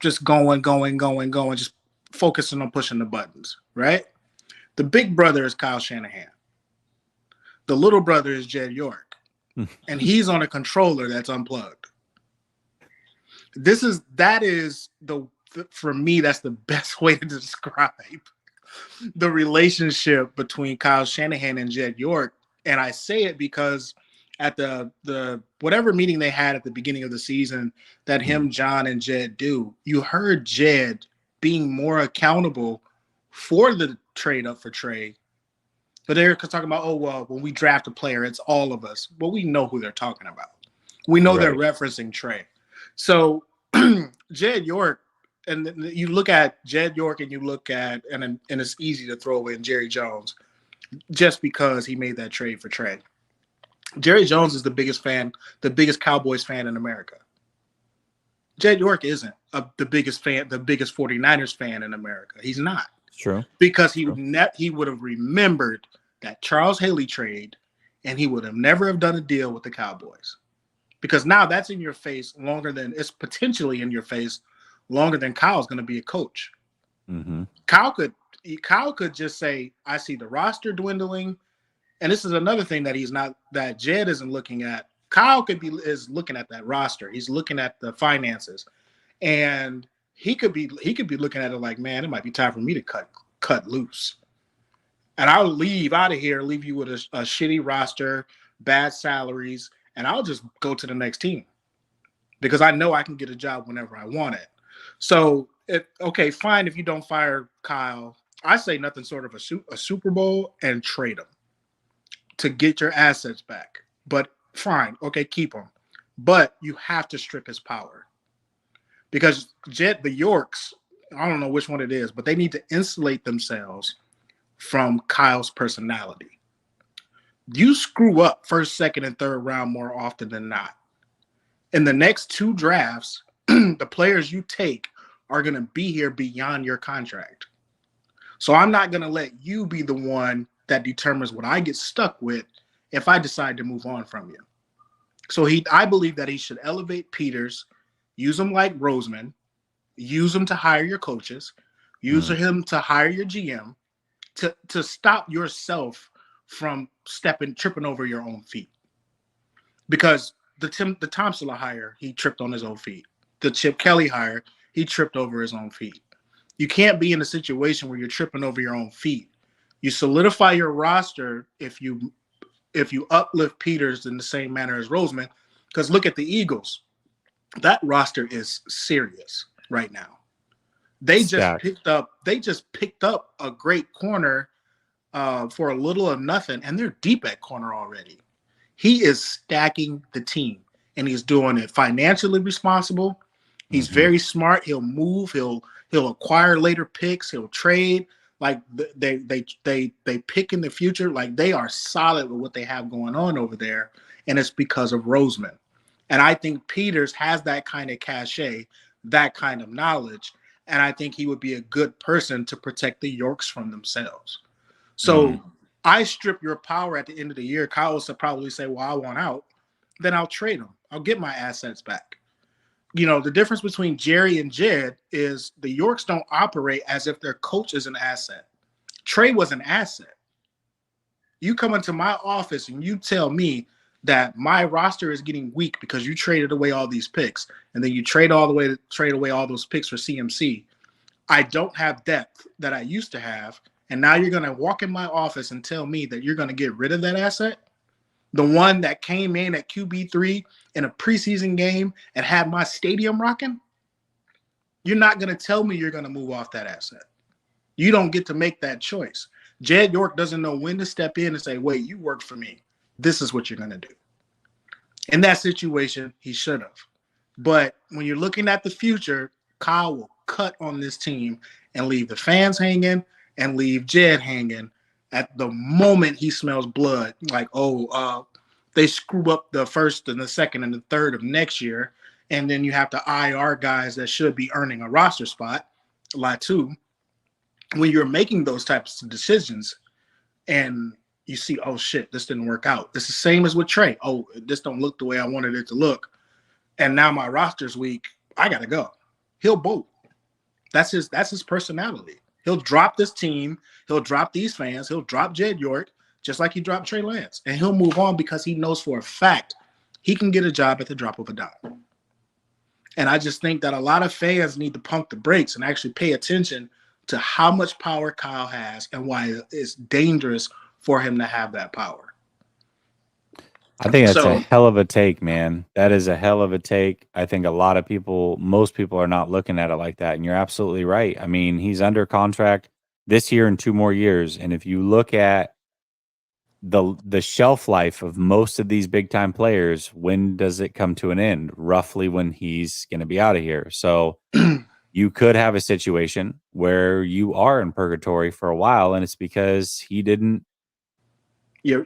just going, just focusing on pushing the buttons, right? The big brother is Kyle Shanahan. The little brother is Jed York. And he's on a controller that's unplugged. For me, that's the best way to describe the relationship between Kyle Shanahan and Jed York. And I say it because at the whatever meeting they had at the beginning of the season that him, John, and Jed do, you heard Jed being more accountable for the trade up for Trey. But they're talking about, when we draft a player, it's all of us. Well, we know who they're talking about. We know they're referencing Trey. So Jed York, and you look at Jed York and you look at, and it's easy to throw in Jerry Jones just because he made that trade for Trey. Jerry Jones is the biggest Cowboys fan in America. Jed York isn't the biggest 49ers fan in America. He's not. True. Because he would have remembered that Charles Haley trade, and he would have never have done a deal with the Cowboys. Because now that's in your face it's potentially in your face longer than Kyle's going to be a coach. Mm-hmm. Kyle could just say, I see the roster dwindling. And this is another thing that Jed isn't looking at. Kyle is looking at that roster. He's looking at the finances. And he could be looking at it like, man, it might be time for me to cut loose. And I'll leave out of here, leave you with a shitty roster, bad salaries, and I'll just go to the next team because I know I can get a job whenever I want it. So, fine if you don't fire Kyle. I say nothing short of a Super Bowl and trade him to get your assets back. But fine, keep him. But you have to strip his power. Because the Yorks, I don't know which one it is, but they need to insulate themselves from Kyle's personality. You screw up first, second, and third round more often than not. In the next two drafts, the players you take are going to be here beyond your contract. So I'm not going to let you be the one that determines what I get stuck with if I decide to move on from you. So I believe that he should elevate Peters, use him like Roseman, use him to hire your coaches, use him to hire your GM, to stop yourself from tripping over your own feet. Because the Tom Selleck hire, he tripped on his own feet. The Chip Kelly hire, he tripped over his own feet. You can't be in a situation where you're tripping over your own feet. You solidify your roster if you uplift Peters in the same manner as Roseman. Because look at the Eagles. That roster is serious right now. They just picked up a great corner for a little of nothing, and they're deep at corner already. He is stacking the team, and he's doing it financially responsible. He's very smart. He'll move. He'll acquire later picks. He'll trade. Like they pick in the future. Like they are solid with what they have going on over there, and it's because of Roseman. And I think Peters has that kind of cachet, that kind of knowledge, and I think he would be a good person to protect the Yorks from themselves. So I strip your power at the end of the year. Kyle will probably say, well, I want out. Then I'll trade him. I'll get my assets back. You know, the difference between Jerry and Jed is the Yorks don't operate as if their coach is an asset. Trey was an asset. You come into my office and you tell me that my roster is getting weak because you traded away all these picks, and then you trade away all those picks for CMC. I don't have depth that I used to have, and now you're going to walk in my office and tell me that you're going to get rid of that asset? The one that came in at QB3 in a preseason game and had my stadium rocking? You're not going to tell me you're going to move off that asset. You don't get to make that choice. Jed York doesn't know when to step in and say, wait, you work for me. This is what you're going to do. In that situation, he should have. But when you're looking at the future, Kyle will cut on this team and leave the fans hanging and leave Jed hanging at the moment he smells blood. Like, they screw up the first and the second and the third of next year, and then you have to IR guys that should be earning a roster spot, Latu. When you're making those types of decisions and you see, oh shit, this didn't work out. It's the same as with Trey. Oh, this don't look the way I wanted it to look. And now my roster's weak. I gotta go. He'll bolt. That's his personality. He'll drop this team, he'll drop these fans, he'll drop Jed York, just like he dropped Trey Lance. And he'll move on because he knows for a fact he can get a job at the drop of a dime. And I just think that a lot of fans need to pump the brakes and actually pay attention to how much power Kyle has and why it's dangerous for him to have that power. I think that's a hell of a take, man. That is a hell of a take. I think most people are not looking at it like that. And you're absolutely right. I mean, he's under contract this year and 2 more years. And if you look at the shelf life of most of these big time players, when does it come to an end? Roughly when he's going to be out of here. So you could have a situation where you are in purgatory for a while, and it's because he didn't. You're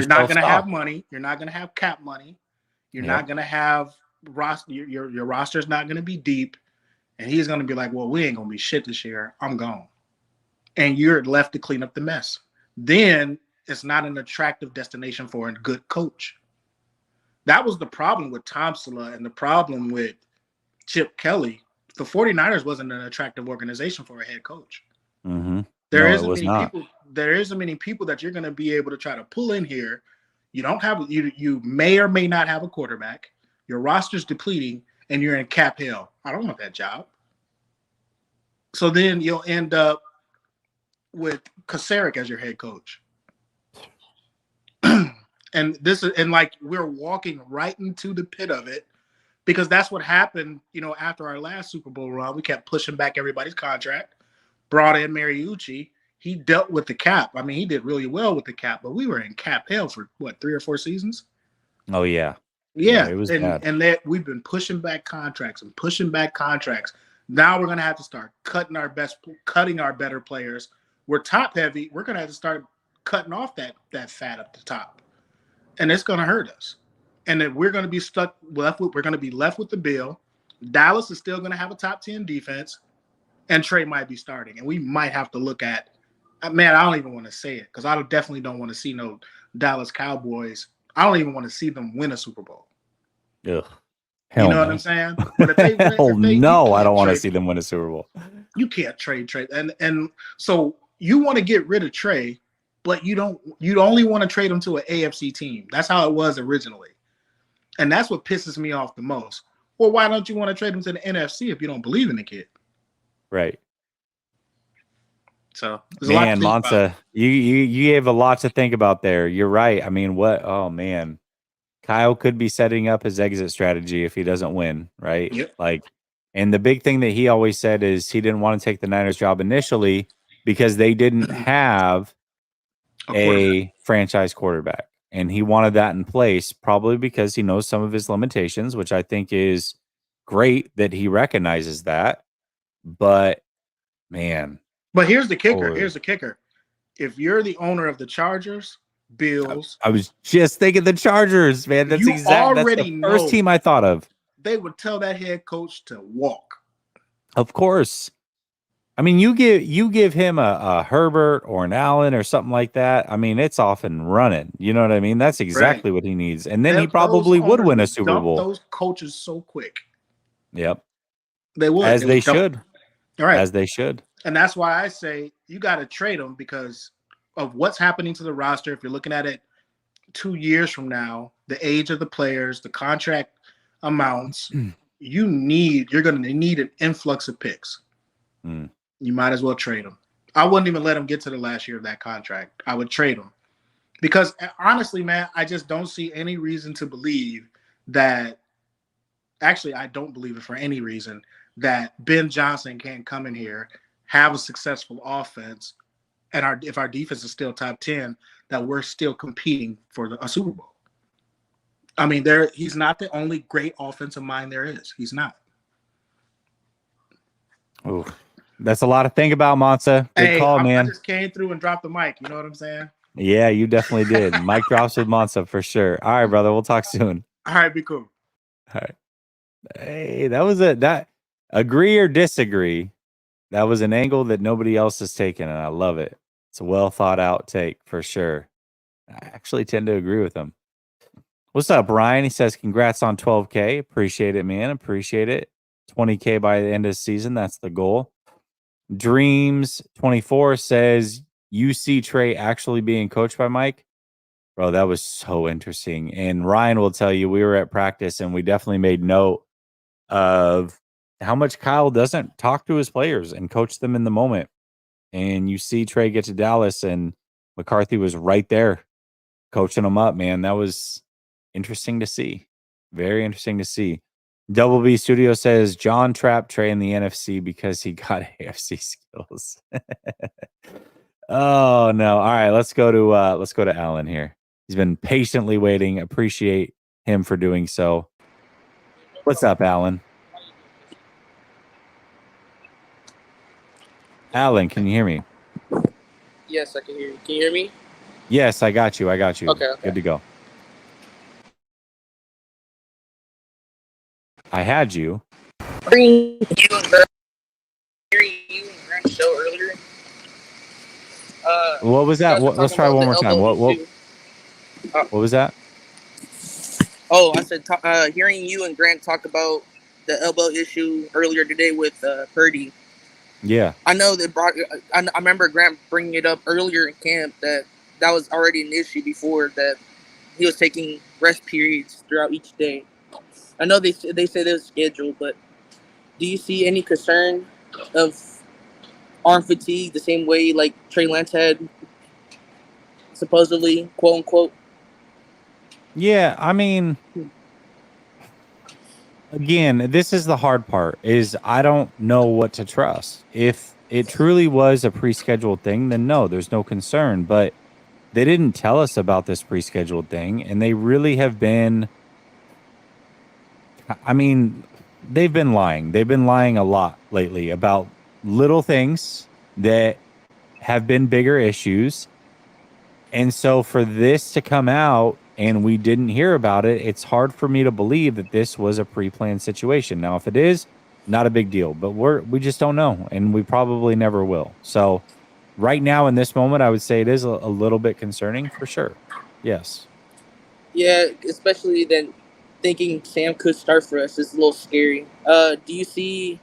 not going to have money. You're not going to have cap money. You're not going to have roster. Your roster's not going to be deep, and he's going to be like, "Well, we ain't going to be shit this year. I'm gone," and you're left to clean up the mess. Then it's not an attractive destination for a good coach. That was the problem with Tomsula and the problem with Chip Kelly. The 49ers wasn't an attractive organization for a head coach. Mm-hmm. There isn't many people that you're going to be able to try to pull in here. You don't have you may or may not have a quarterback. Your roster's depleting, and you're in cap hell. I don't want that job. So then you'll end up with Kasarik as your head coach. And like we're walking right into the pit of it, because that's what happened, after our last Super Bowl run. We kept pushing back everybody's contract, brought in Mariucci. He dealt with the cap. I mean, he did really well with the cap, but we were in cap hell for 3 or 4 seasons. Oh yeah. Yeah, it was bad. And that we've been pushing back contracts and pushing back contracts. Now we're going to have to start cutting our better players. We're top heavy. We're going to have to start cutting off that fat up the top. And it's going to hurt us. And then we're going to be we're going to be left with the bill. Dallas is still going to have a top 10 defense, and Trey might be starting. And we might have to look at, man, I don't even want to say it, because I definitely don't want to see no Dallas Cowboys. I don't even want to see them win a Super Bowl. Ugh. You know what I'm saying? But if they I don't want to see them win a Super Bowl. You can't trade Trey. And so you want to get rid of Trey, but you only want to trade him to an AFC team. That's how it was originally. And that's what pisses me off the most. Well, why don't you want to trade him to the NFC if you don't believe in the kid? Right. So, man, Monza, you gave a lot to think about there. You're right. I mean, oh man, Kyle could be setting up his exit strategy if he doesn't win, right? Yep. And the big thing that he always said is he didn't want to take the Niners job initially because they didn't have a franchise quarterback. And he wanted that in place, probably because he knows some of his limitations, which I think is great that he recognizes that. But man, But here's the kicker. If you're the owner of the Chargers, Bills, I was just thinking the Chargers, man. That's that's the first team I thought of. They would tell that head coach to walk. Of course. I mean, you give him a Herbert or an Allen or something like that. I mean, it's off and running. You know what I mean? That's exactly what he needs. And then he probably would win a Super Bowl. Those coaches so quick. Yep. They would. As they should. All right. As they should. And that's why I say you got to trade them because of what's happening to the roster. If you're looking at it 2 years from now, the age of the players, the contract amounts, you're going to need an influx of picks. You might as well trade them. I wouldn't even let them get to the last year of that contract. I would trade them because honestly, man, I just don't see any reason to believe that. Actually, I don't believe it for any reason that Ben Johnson can't come in here, have a successful offense, and if our defense is still top 10, that we're still competing for a Super Bowl. I mean, he's not the only great offensive mind there is. He's not. Oh, that's a lot to think about, Monza. Good call, man. I just came through and dropped the mic. You know what I'm saying? Yeah, you definitely did. Mic drops with Monza for sure. All right, brother. We'll talk soon. All right, be cool. All right. Hey, that was that agree or disagree. That was an angle that nobody else has taken, and I love it. It's a well thought out take for sure. I actually tend to agree with him. What's up, Ryan? He says, congrats on 12K. Appreciate it, man. Appreciate it. 20K by the end of the season. That's the goal. Dreams24 says, you see Trey actually being coached by Mike? Bro, that was so interesting. And Ryan will tell you, we were at practice and we definitely made note of how much Kyle doesn't talk to his players and coach them in the moment. And you see Trey get to Dallas and McCarthy was right there coaching them up, man. That was interesting to see. Very interesting to see. Double B Studio says John trapped Trey in the NFC because he got AFC skills. Oh no. All right, let's go to Alan here. He's been patiently waiting. Appreciate him for doing so. What's up, Alan? Alan, can you hear me? Yes, I can hear you. Can you hear me? Yes, I got you. Okay. Good to go. I had you. Hearing you and Grant's show earlier. What was that? Let's try one more time. What was that? Oh, I said hearing you and Grant talk about the elbow issue earlier today with Purdy. Yeah. I know that I remember Grant bringing it up earlier in camp that was already an issue before, that he was taking rest periods throughout each day. I know they say it was scheduled, but do you see any concern of arm fatigue the same way like Trey Lance had, supposedly, quote unquote? Yeah, I mean, again, this is the hard part, is I don't know what to trust. If it truly was a pre-scheduled thing, then no, there's no concern. But they didn't tell us about this pre-scheduled thing, and they really have been, I mean, they've been lying. They've been lying a lot lately about little things that have been bigger issues. And so for this to come out and we didn't hear about it, it's hard for me to believe that this was a pre-planned situation. Now, if it is, not a big deal, but we just don't know, and we probably never will. So right now in this moment, I would say it is a little bit concerning for sure. Yes. Yeah, especially then thinking Sam could start for us is a little scary. Do you see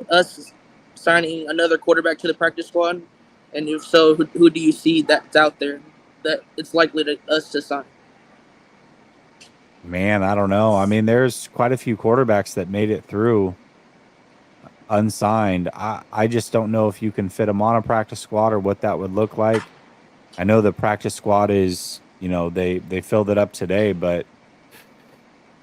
us signing another quarterback to the practice squad? And if so, who do you see that's out there that it's likely to us to sign? Man, I don't know. I mean, there's quite a few quarterbacks that made it through unsigned. I just don't know if you can fit them on a practice squad or what that would look like. I know the practice squad is, they filled it up today, but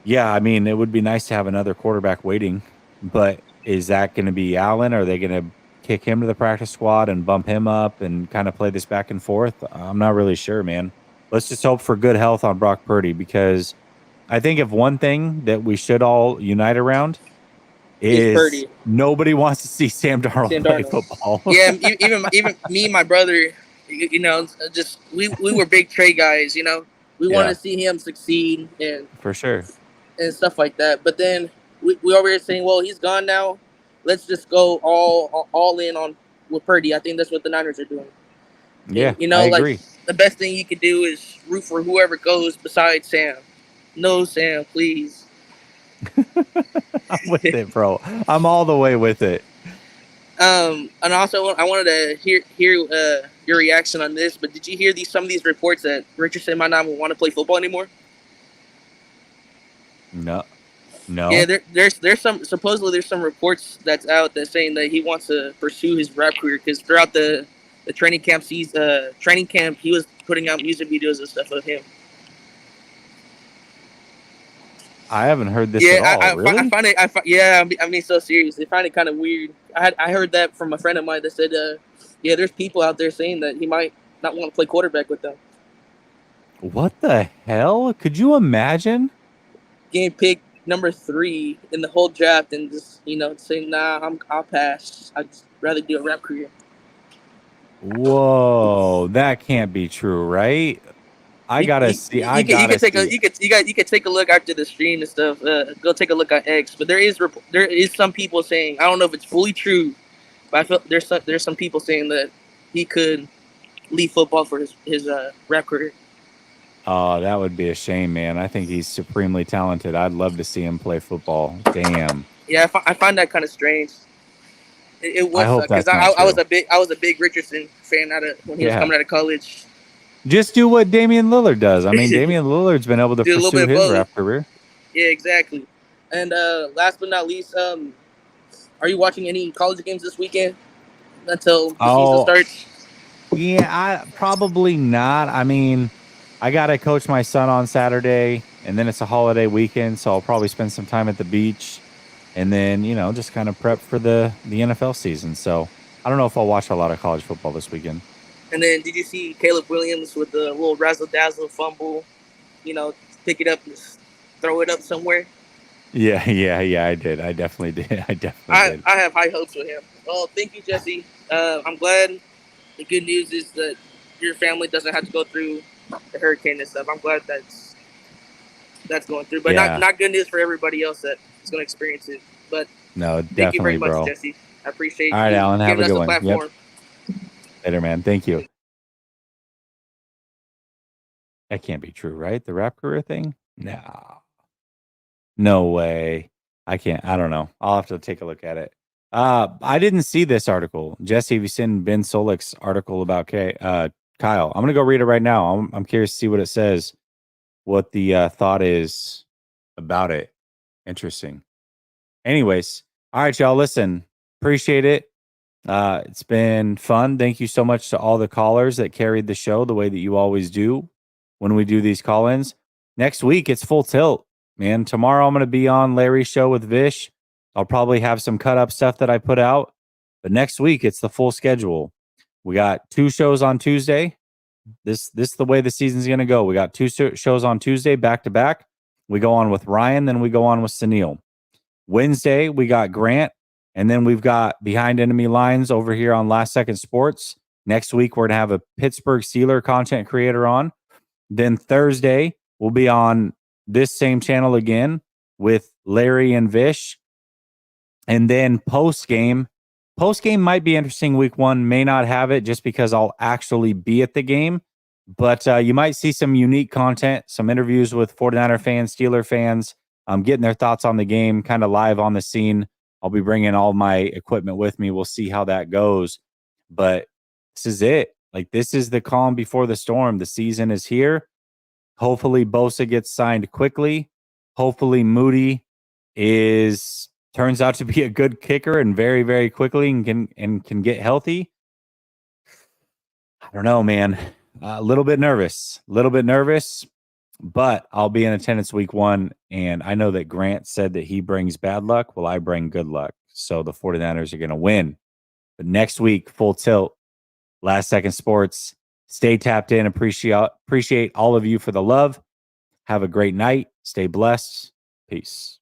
yeah, I mean, it would be nice to have another quarterback waiting, but is that going to be Allen? Are they going to kick him to the practice squad and bump him up and kind of play this back and forth? I'm not really sure, man. Let's just hope for good health on Brock Purdy, because I think if one thing that we should all unite around Is is Purdy. nobody wants to see Sam Darnold play football. Yeah, even me and my brother, you know, just we were big Trey guys. You know, we wanted to see him succeed and for sure. and stuff like that. But then we over here saying, well, he's gone now. Let's just go all in on with Purdy. I think that's what the Niners are doing. Yeah, and, you know, I like agree. the best thing you could do is root for whoever goes besides Sam. No, Sam, please. I'm with it, bro. I'm all the way with it. And also I wanted to hear your reaction on this. But did you hear some of these reports that Richardson might not want to play football anymore? No. Yeah, there's supposedly there's some reports that's out that's saying that he wants to pursue his rap career because throughout the training camp he was putting out music videos and stuff of him. I haven't heard this at all. Really? I find it. I mean, so serious. I find it kind of weird. I heard that from a friend of mine that said, yeah, there's people out there saying that he might not want to play quarterback with them. What the hell? Could you imagine? Getting picked number 3 in the whole draft and just, you know, saying, nah, I'll pass. I'd rather do a rap career. Whoa, that can't be true, right? You could take a look after the stream and stuff. Go take a look at X. But there is some people saying, I don't know if it's fully true, but I feel there's some people saying that he could leave football for his rap career. Oh, that would be a shame, man. I think he's supremely talented. I'd love to see him play football. Damn. Yeah, I find that kind of strange. It was because I was a big Richardson fan when he was coming out of college. Just do what Damian Lillard does. I mean, Damian Lillard's been able to pursue his rap career. Yeah, exactly. And last but not least, are you watching any college games this weekend until the season starts? Yeah, probably not. I mean, I got to coach my son on Saturday, and then it's a holiday weekend, so I'll probably spend some time at the beach and then, you know, just kind of prep for the NFL season. So I don't know if I'll watch a lot of college football this weekend. And then did you see Caleb Williams with the little razzle-dazzle fumble, you know, pick it up and throw it up somewhere? Yeah, I did. I definitely did. I have high hopes with him. Well, thank you, Jesse. I'm glad. The good news is that your family doesn't have to go through the hurricane and stuff. I'm glad that's going through. But not good news for everybody else that is going to experience it. But no, thank you very much, bro. Jesse. I appreciate All right, you Alan, have giving a good us a one. platform. Yep. Later, man. Thank you. That can't be true, right? The rap career thing? No way. I can't. I don't know. I'll have to take a look at it. I didn't see this article. Jesse, have you seen Ben Solik's article about Kyle? I'm going to go read it right now. I'm curious to see what it says, what the thought is about it. Interesting. Anyways, all right, y'all. Listen, appreciate it. It's been fun. Thank you so much to all the callers that carried the show the way that you always do when we do these call-ins. Next week, it's full tilt, man. Tomorrow, I'm going to be on Larry's show with Vish. I'll probably have some cut-up stuff that I put out. But next week, it's the full schedule. We got 2 shows on Tuesday. This is the way the season's going to go. We got 2 shows on Tuesday, back-to-back. We go on with Ryan, then we go on with Sunil. Wednesday, we got Grant, and then we've got Behind Enemy Lines over here on Last Second Sports. Next week, we're going to have a Pittsburgh Steeler content creator on. Then Thursday, we'll be on this same channel again with Larry and Vish. And then post-game might be interesting. Week 1 may not have it just because I'll actually be at the game. But you might see some unique content, some interviews with 49er fans, Steeler fans, getting their thoughts on the game, kind of live on the scene. I'll be bringing all my equipment with me. We'll see how that goes. But this is it. Like, this is the calm before the storm. The season is here. Hopefully Bosa gets signed quickly. Hopefully Moody turns out to be a good kicker and very, very quickly and can get healthy. I don't know, man. A little bit nervous, but I'll be in attendance week 1. And I know that Grant said that he brings bad luck. Well, I bring good luck. So the 49ers are going to win. But next week, full tilt, Last Second Sports. Stay tapped in. Appreciate all of you for the love. Have a great night. Stay blessed. Peace.